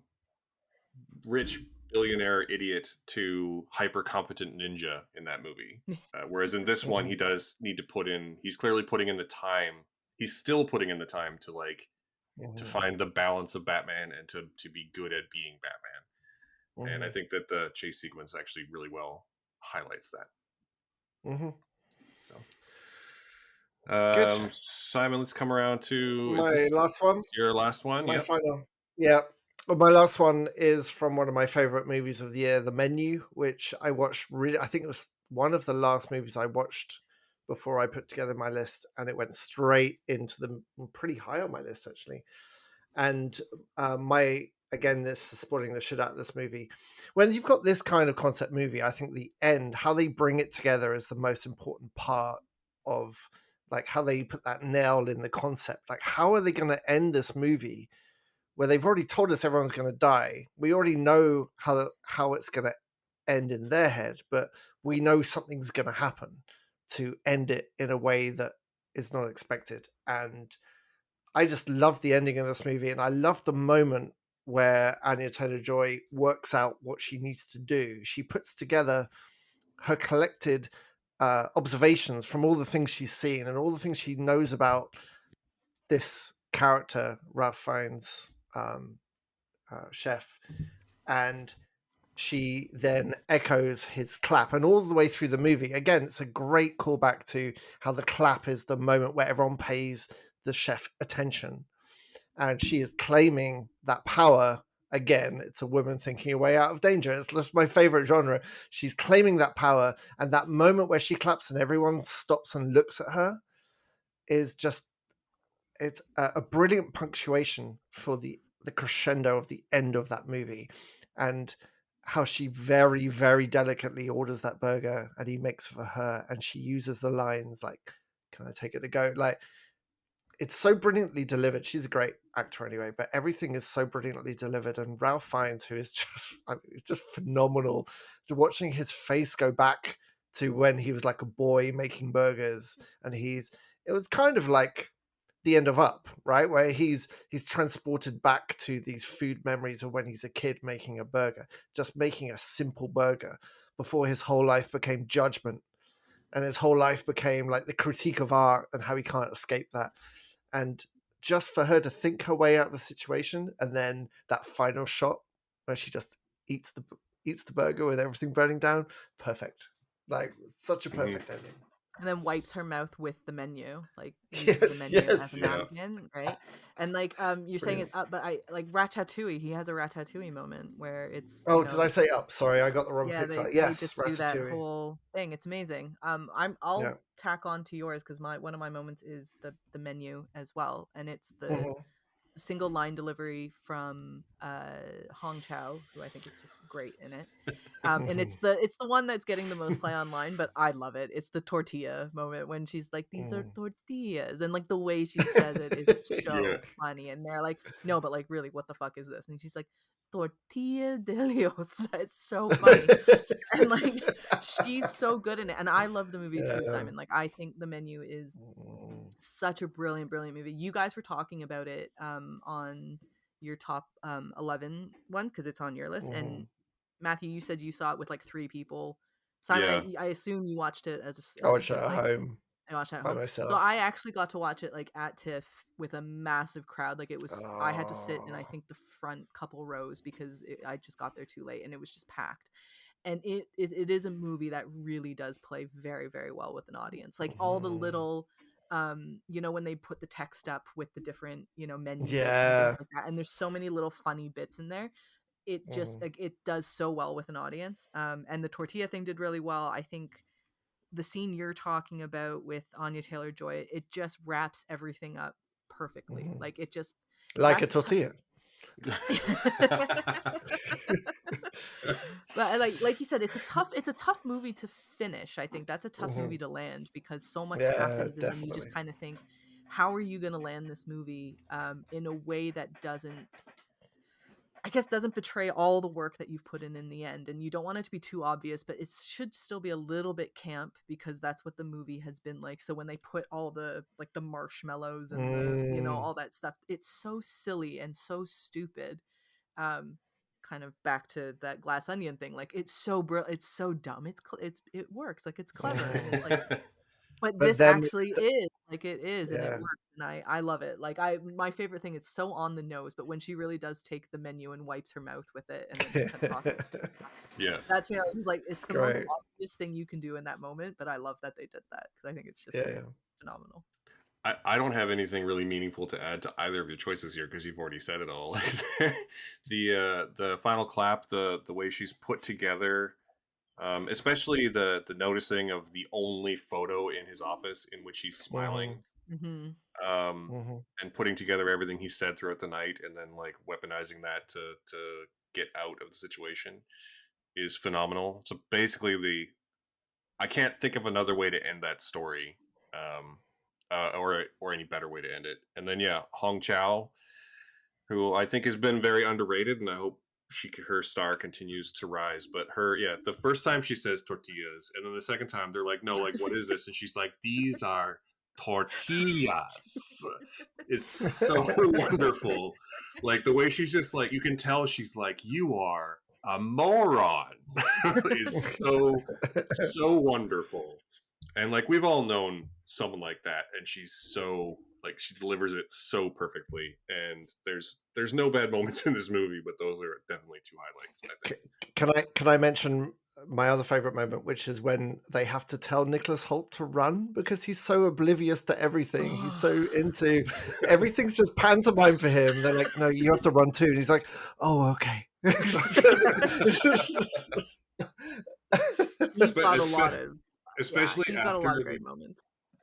rich billionaire idiot to hyper competent ninja in that movie, whereas in this one he does need to he's clearly putting in the time. He's still putting in the time to like to find the balance of Batman and to be good at being Batman. And I think that the chase sequence actually really well highlights that. So Simon, let's come around to my last one. Your last one? My final. Yeah. Well, my last one is from one of my favorite movies of the year, The Menu, which I watched I think it was one of the last movies I watched before I put together my list, and it went straight into pretty high on my list, actually. And again, this is spoiling the shit out of this movie. When you've got this kind of concept movie, I think the end, how they bring it together, is the most important part of like how they put that nail in the concept. Like, how are they going to end this movie where they've already told us everyone's going to die? We already know how it's going to end in their head, but we know something's going to happen to end it in a way that is not expected. And I just love the ending of this movie, and I love the moment where Anya Taylor-Joy works out what she needs to do. She puts together her collected observations from all the things she's seen and all the things she knows about this character, Ralph Fiennes' chef, and she then echoes his clap. And all the way through the movie, again, it's a great callback to how the clap is the moment where everyone pays the chef attention. And she is claiming that power again. It's a woman thinking a way out of danger. It's just my favorite genre. She's claiming that power, and that moment where she claps and everyone stops and looks at her is just, it's a brilliant punctuation for the crescendo of the end of that movie. And how she very, very delicately orders that burger and he makes for her, and she uses the lines like, "Can I take it to go?" Like, it's so brilliantly delivered. She's a great actor anyway, but everything is so brilliantly delivered. And Ralph Fiennes, who is just, I mean, it's just phenomenal. Watching his face go back to when he was like a boy making burgers, and it was kind of like the end of Up, right? Where he's transported back to these food memories of when he's a kid making a burger, just making a simple burger before his whole life became judgment, and his whole life became like the critique of art and how he can't escape that. And just for her to think her way out of the situation, and then that final shot where she just eats the burger with everything burning down, perfect. Like, such a perfect ending. And then wipes her mouth with the menu, like uses the menu as a napkin, right? And like you're saying it's Up, but I like Ratatouille. He has a Ratatouille moment where it's did I say Up? Sorry, I got the wrong Pixar. They just do that whole thing. It's amazing. I'll tack on to yours because one of my moments is the menu as well, and it's the single line delivery from Hong Chow, who I think is just great in it. And it's the one that's getting the most play online, but I love it. It's the tortilla moment when she's like, "These are tortillas," and like the way she says it is so funny. And they're like, "No, but like really, what the fuck is this?" And she's like, "Tortilla de Dios." It's so funny. And like she's so good in it. And I love the movie too, Simon. Like, I think The Menu is such a brilliant movie. You guys were talking about it on your top 11 one because it's on your list. And Matthew, you said you saw it with like 3 people. Simon, I assume you watched it as I watched it at home. I watched it at by home. myself. So I actually got to watch it like at TIFF with a massive crowd. Like, it was, I had to sit in I think the front couple rows because I just got there too late and it was just packed. And it is a movie that really does play very, very well with an audience. Like all the little when they put the text up with the different menu bits and things like that, and there's so many little funny bits in there. It just like it does so well with an audience. And the tortilla thing did really well. I think the scene you're talking about with Anya Taylor-Joy, it just wraps everything up perfectly. Like it just like a tortilla. But like you said, it's a tough movie to finish. I think that's a tough movie to land because so much happens, and then you just kind of think, how are you going to land this movie in a way that doesn't betray all the work that you've put in the end. And you don't want it to be too obvious, but it should still be a little bit camp because that's what the movie has been like. So when they put all the like the marshmallows and the all that stuff, it's so silly and so stupid. Kind of back to that Glass Onion thing, like it's so it's so dumb, it works, like it's clever, and it's like but this actually is like it is, and it works, and I love it. Like my favorite thing is so on the nose, but when she really does take the menu and wipes her mouth with it and then that's I was just like, it's the most obvious thing you can do in that moment, but I love that they did that because I think it's just phenomenal. I don't have anything really meaningful to add to either of your choices here because you've already said it all. The final clap, the way she's put together, especially the noticing of the only photo in his office in which he's smiling. and putting together everything he said throughout the night, and then like weaponizing that to get out of the situation is phenomenal. So basically, I can't think of another way to end that story, or any better way to end it. And then Hong Chow, who I think has been very underrated, and I hope her star continues to rise. But the first time she says tortillas, and then the second time they're like, no, like, what is this? And she's like, these are tortillas. It's so wonderful. Like the way she's just like, you can tell she's like, you are a moron. Is so wonderful. And like we've all known someone like that, and she's so like she delivers it so perfectly. And there's no bad moments in this movie, but those are definitely two highlights, I think. Can I mention my other favorite moment, which is when they have to tell Nicholas Hoult to run because he's so oblivious to everything. He's so into everything's just pantomime for him. They're like, no, you have to run too. And he's like, oh, okay. He's got a lot of especially he's after got a lot of great moments.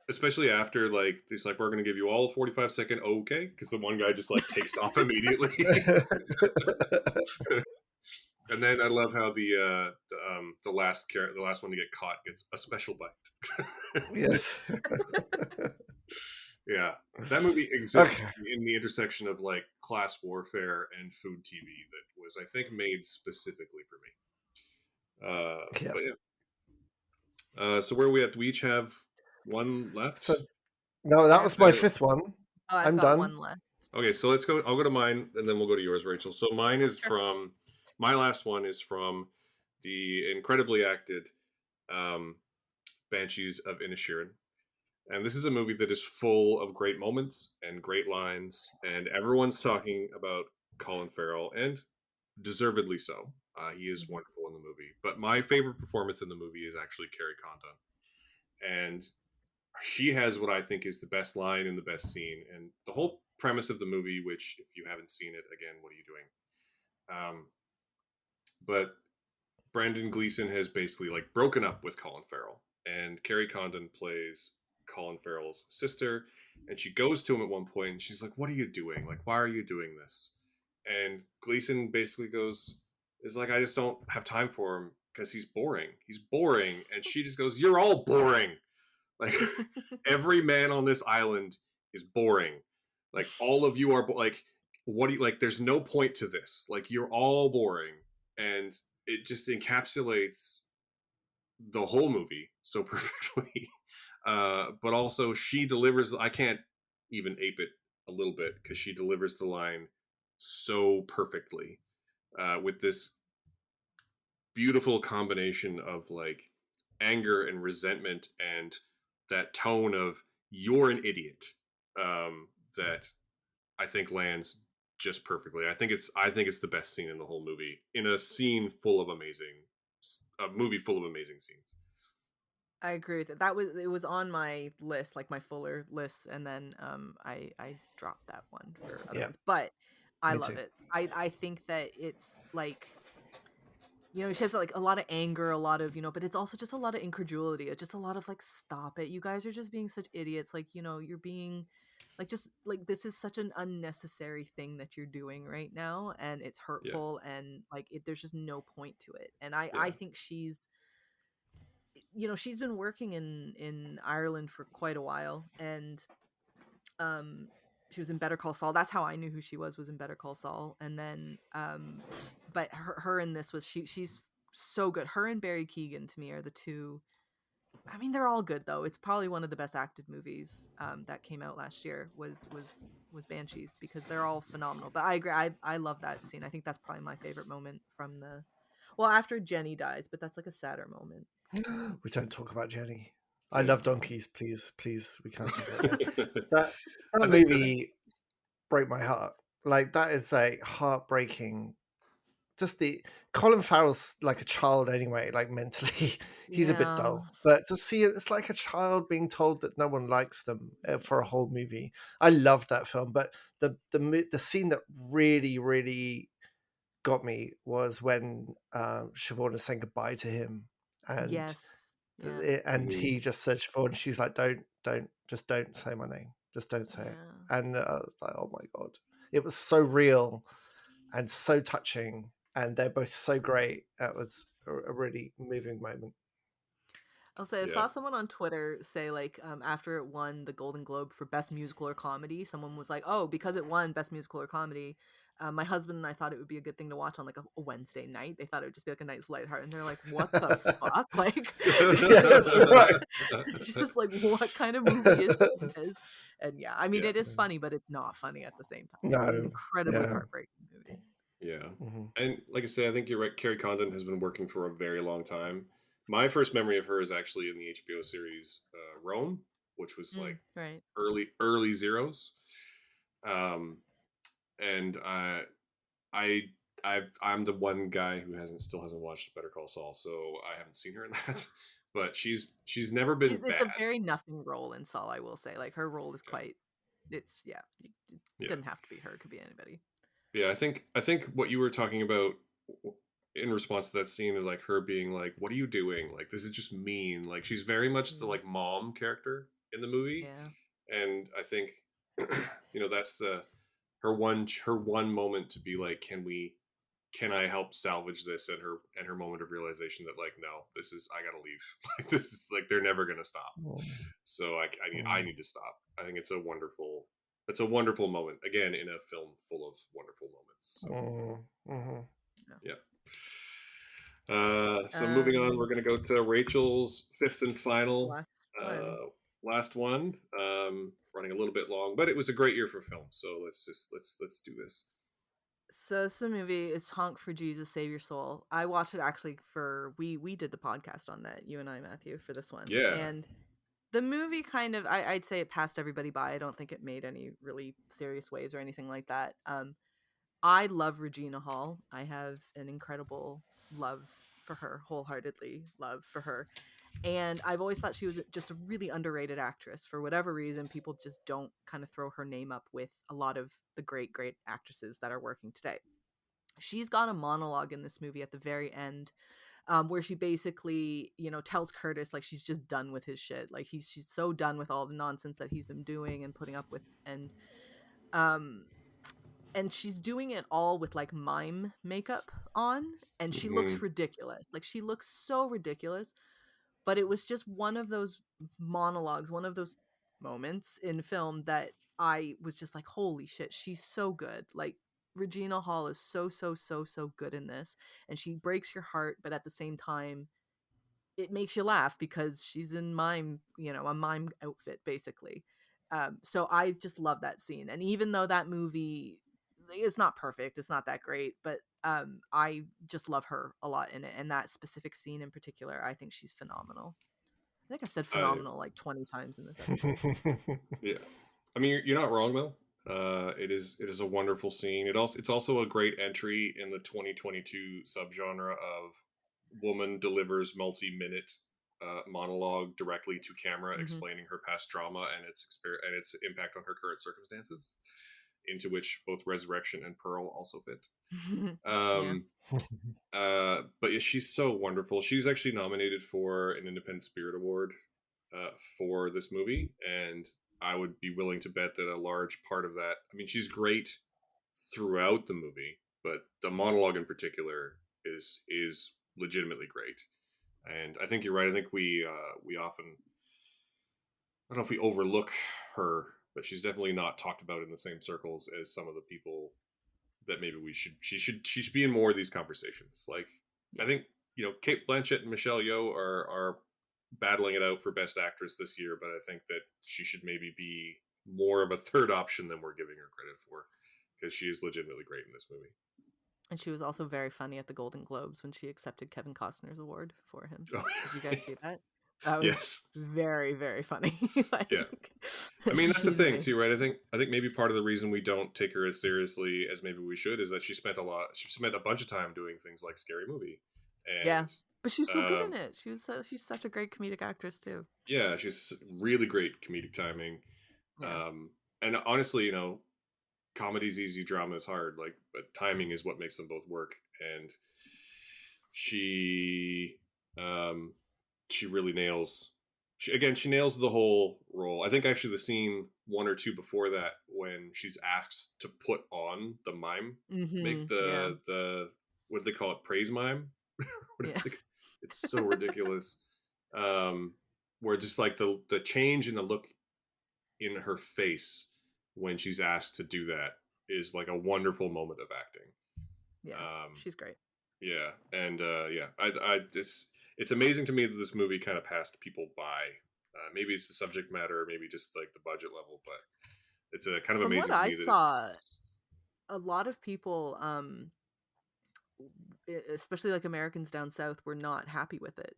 Especially after like it's like we're gonna give you all a 45-second okay, because the one guy just like takes off immediately. And then I love how the last one to get caught gets a special bite. Yes. Yeah, that movie exists in the intersection of like class warfare and food TV that was, I think, made specifically for me. Yes. So where are we at? Do we each have one left? So, no, that was my fifth one. Oh, I'm done. One left. Okay, so let's go. I'll go to mine, and then we'll go to yours, Rachel. So mine is from my last one is from the incredibly acted Banshees of Inisherin. And this is a movie that is full of great moments and great lines, and everyone's talking about Colin Farrell, and deservedly so. He is wonderful in the movie. But my favorite performance in the movie is actually Carrie Condon. And she has what I think is the best line and the best scene. And the whole premise of the movie, which, if you haven't seen it, again, what are you doing? But Brandon Gleeson has basically like broken up with Colin Farrell, and Carrie Condon plays Colin Farrell's sister, and she goes to him at one point and she's like, what are you doing? Like, why are you doing this? And Gleeson basically is like, I just don't have time for him because he's boring. And she just goes, you're all boring. Like, every man on this island is boring. Like, all of you are like, what do you like? There's no point to this. Like, you're all boring. And it just encapsulates the whole movie so perfectly. But also she delivers, I can't even ape it a little bit because she delivers the line so perfectly, with this beautiful combination of like anger and resentment and that tone of you're an idiot, that I think lands just perfectly. I think it's the best scene in the whole movie, in a movie full of amazing scenes. I agree with it. It was on my list, like my fuller list, and then I dropped that one for other ones. But I love it. I think that it's like, she has like a lot of anger, a lot of, but it's also just a lot of incredulity. Just a lot of like, stop it. You guys are just being such idiots. Like, you're being like, just like, this is such an unnecessary thing that you're doing right now. And it's hurtful. And like, there's just no point to it. And I think she's been working in Ireland for quite a while, and she was in Better Call Saul. That's how I knew who she was in Better Call Saul. And then but her in this was she's so good. Her and Barry Keoghan to me are the two. I mean, they're all good though. It's probably one of the best acted movies that came out last year was Banshees, because they're all phenomenal. But I agree. I love that scene. I think that's probably my favorite moment from after Jenny dies, but that's like a sadder moment. We don't talk about Jenny. I love donkeys. Please, we can't talk about that. That movie broke my heart. Like, that is a heartbreaking. Just the Colin Farrell's like a child anyway. Like, mentally, he's a bit dull. But to see it, it's like a child being told that no one likes them for a whole movie. I loved that film. But the scene that really, really got me was when Siobhan is saying goodbye to him, and yes. Yeah. And he just said Siobhan, she's like, don't say my name. Just don't say it. And I was like, oh my God. It was so real and so touching. And they're both so great. That was a really moving moment. I'll say I saw someone on Twitter say like after it won the Golden Globe for Best Musical or Comedy, someone was like, "Oh, because it won Best Musical or Comedy, my husband and I thought it would be a good thing to watch on like a Wednesday night. They thought it would just be like a nice lighthearted." And they're like, "What the fuck? Like, just like what kind of movie is this?" And yeah, I mean, it is funny, but it's not funny at the same time. No. It's an incredibly heartbreaking movie. Yeah, and like I say, I think you're right. Carrie Condon has been working for a very long time. My first memory of her is actually in the HBO series Rome, which was like early zeros. And I'm the one guy who still hasn't watched Better Call Saul, so I haven't seen her in that. But she's never been bad. It's a very nothing role in Saul, I will say. Like her role is quite. It didn't have to be her; it could be anybody. Yeah, I think what you were talking about in response to that scene is like her being like, "What are you doing? Like this is just mean." Like she's very much the like mom character in the movie. Yeah. And I think that's her one moment to be like, can I help salvage this, and her moment of realization that like, no, I gotta leave. Like this is like they're never gonna stop. So I need to stop. I think it's a wonderful moment, again, in a film full of wonderful moments. So so moving on, we're gonna go to Rachel's fifth and final last one. Running a little bit long, but it was a great year for film, so let's do this. So it's a movie. It's Honk for Jesus, Save Your Soul. I watched it actually we did the podcast on that, you and I, Matthew, for this one. Yeah. And the movie kind of, I'd say it passed everybody by. I don't think it made any really serious waves or anything like that. I love Regina Hall. I have an incredible love for her, wholeheartedly love for her. And I've always thought she was just a really underrated actress. For whatever reason, people just don't kind of throw her name up with a lot of the great actresses that are working today. She's got a monologue in this movie at the very end where she basically, tells Curtis like she's just done with his shit. Like she's so done with all the nonsense that he's been doing and putting up with. And she's doing it all with like mime makeup on, and she looks ridiculous. Like she looks so ridiculous. But it was just one of those monologues, one of those moments in film that I was just like, holy shit, she's so good. Like Regina Hall is so good in this, and she breaks your heart, but at the same time it makes you laugh because she's in mime, a mime outfit basically. So I just love that scene. And even though that movie is not perfect, it's not that great, but I just love her a lot in it. And that specific scene in particular, I think she's phenomenal. I think I've said phenomenal like 20 times in this episode. Yeah. I mean, you're not wrong though. It is a wonderful scene. It's also a great entry in the 2022 subgenre of woman delivers multi-minute monologue directly to camera, explaining her past trauma and its impact on her current circumstances, into which both Resurrection and Pearl also fit. But yeah, she's so wonderful. She's actually nominated for an Independent Spirit Award for this movie, and I would be willing to bet that a large part of that, I mean, she's great throughout the movie, but the monologue in particular is legitimately great. And I think you're right. I think we often, I don't know if we overlook her, but she's definitely not talked about in the same circles as some of the people that maybe she should be in more of these conversations. Like, I think, Cate Blanchett and Michelle Yeoh are battling it out for Best Actress this year, but I think that she should maybe be more of a third option than we're giving her credit for, because she is legitimately great in this movie. And she was also very funny at the Golden Globes when she accepted Kevin Costner's award for him. Oh. Did you guys see that? That was very, very funny. Yeah. I mean, that's the thing too, right? I think maybe part of the reason we don't take her as seriously as maybe we should is that she spent a bunch of time doing things like Scary Movie. And, yeah. But she was so good in it. She's such a great comedic actress too. Yeah, she's really great comedic timing. Yeah. And honestly, comedy's easy, drama is hard. Like, but timing is what makes them both work. And she really nails she nails the whole role. I think actually the scene 1 or 2 before that, when she's asked to put on the mime, make Yeah. the what do they call it, praise mime? Yeah. It's so ridiculous. Where just like the change in the look in her face when she's asked to do that is like a wonderful moment of acting. Yeah, she's great. Yeah, and I just, it's amazing to me that this movie kind of passed people by. Maybe it's the subject matter, maybe just like the budget level, but it's a kind of From what amazing to I me that saw, it's. a lot of people, especially like Americans down south, were not happy with it.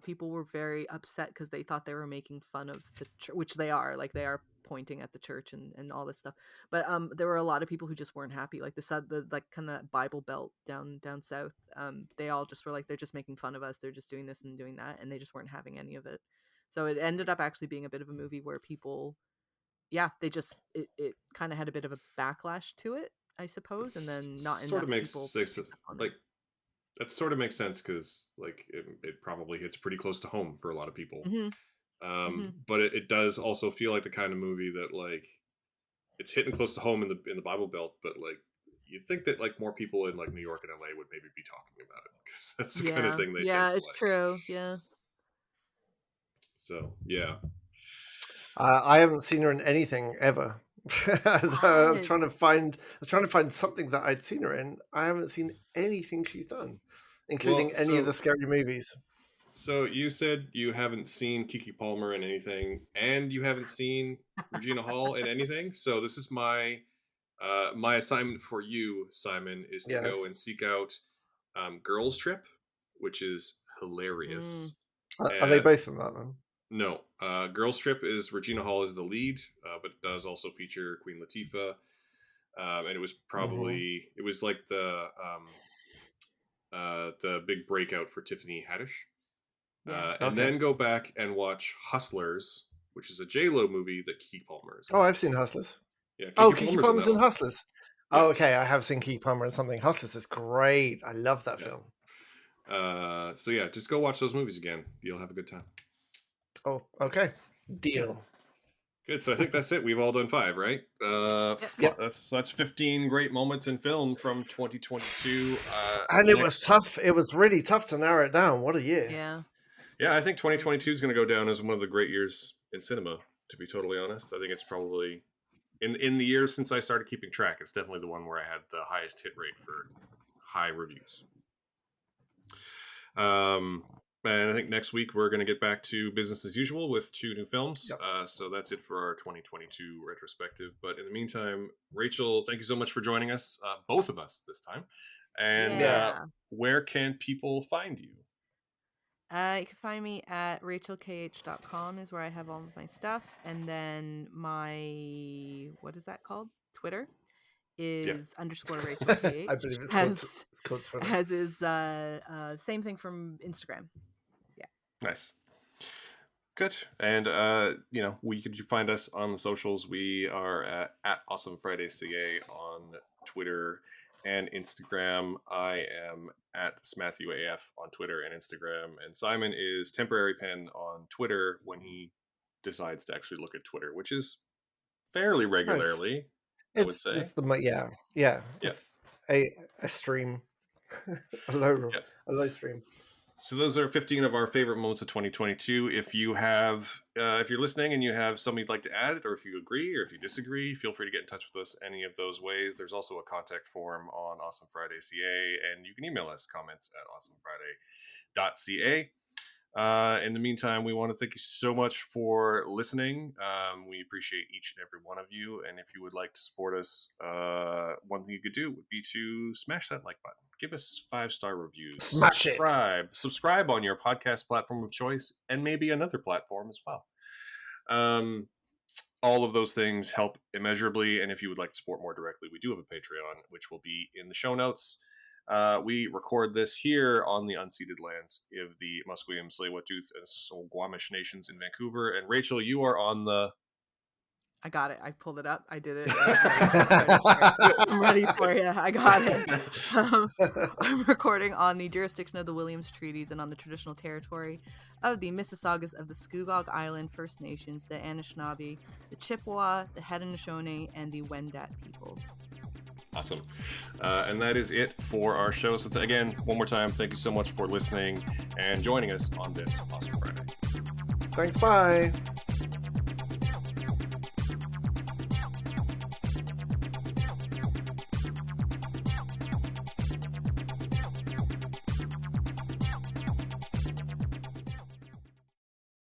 People were very upset because they thought they were making fun of the church, which they are. Like they are pointing at the church and all this stuff. But there were a lot of people who just weren't happy. Like the like kind of Bible Belt down south. They all just were like, they're just making fun of us. They're just doing this and doing that, and they just weren't having any of it. So it ended up actually being a bit of a movie where people, yeah, they just it kind of had a bit of a backlash to it, I suppose, and then not Sort of enough makes people sense, picked up on it. like that sort of makes sense because like it probably hits pretty close to home for a lot of people. But it does also feel like the kind of movie that like it's hitting close to home in the Bible Belt, but like you'd think that like more people in like New York and LA would maybe be talking about it because that's the kind of thing they tend Yeah, to it's like. true. Yeah. So yeah. I haven't seen her in anything ever. So What? I was trying to find something that I'd seen her in. I haven't seen anything she's done, Well, including any of the scary movies. so you said you haven't seen Keke Palmer in anything, and you haven't seen Regina Hall in anything. So this is my assignment for you, Simon, is to go Yes. and seek out Girls Trip, which is hilarious. Are they And both in that then? no, Girls Trip is Regina Hall is the lead, but it does also feature Queen Latifah. And it was probably it was like the big breakout for Tiffany Haddish. Yeah. And Okay. then go back and watch Hustlers, which is a J Lo movie that Keke Palmer is in. Oh, I've seen Hustlers. Yeah, Oh, Keke Kiki Palmer's in Palmer's that in one. Hustlers. Yeah, Oh, okay. I have seen Kiki Palmer in something. Hustlers is great. I love that film. So yeah, just go watch those movies again. You'll have a good time. Oh, okay. Deal. Good. So I think that's it. We've all done 5, right? Yep. That's 15 great moments in film from 2022. And it was tough. It was really tough to narrow it down. What a year. Yeah. Yeah, I think 2022 is going to go down as one of the great years in cinema. To be totally honest, I think it's probably in the years since I started keeping track, it's definitely the one where I had the highest hit rate for high reviews. And I think next week we're going to get back to business as usual with 2 new films. Yep. So that's it for our 2022 retrospective. But in the meantime, Rachel, thank you so much for joining us, both of us this time. And where can people find you? You can find me at rachelkh.com is where I have all of my stuff. And then my, what is that called? Twitter is _ Rachel KH. I believe it's called Twitter. As is same thing from Instagram. Yeah. Nice. Good. And you can find us on the socials. We are at Awesome Friday CA on Twitter and Instagram. I am at Matthew AF on Twitter and Instagram, and Simon is Temporary Pen on Twitter when he decides to actually look at Twitter, which is fairly regularly. I would say it's it's a stream, a low stream. So those are 15 of our favorite moments of 2022. If you have, if you're listening and you have something you'd like to add, or if you agree or if you disagree, feel free to get in touch with us any of those ways. There's also a contact form on Awesome Friday CA, and you can email us comments at awesomefriday.ca. In the meantime, we want to thank you so much for listening. We appreciate each and every one of you. And if you would like to support us, one thing you could do would be to smash that like button. Give us 5-star reviews. Smash Subscribe on your podcast platform of choice, and maybe another platform as well. All of those things help immeasurably. And if you would like to support more directly, we do have a Patreon, which will be in the show notes. We record this here on the unceded lands of the Musqueam, Tsleil-Waututh, and Snoqualmie nations in Vancouver. And Rachel, you are on the I got it. I pulled it up. I did it. I'm ready for you. I got it. I'm recording on the jurisdiction of the Williams Treaties and on the traditional territory of the Mississaugas of the Scugog Island First Nations, the Anishinaabe, the Chippewa, the Haudenosaunee, and the Wendat peoples. Awesome. And that is it for our show. So again, one more time, thank you so much for listening and joining us on this Awesome Friday. Thanks. Bye.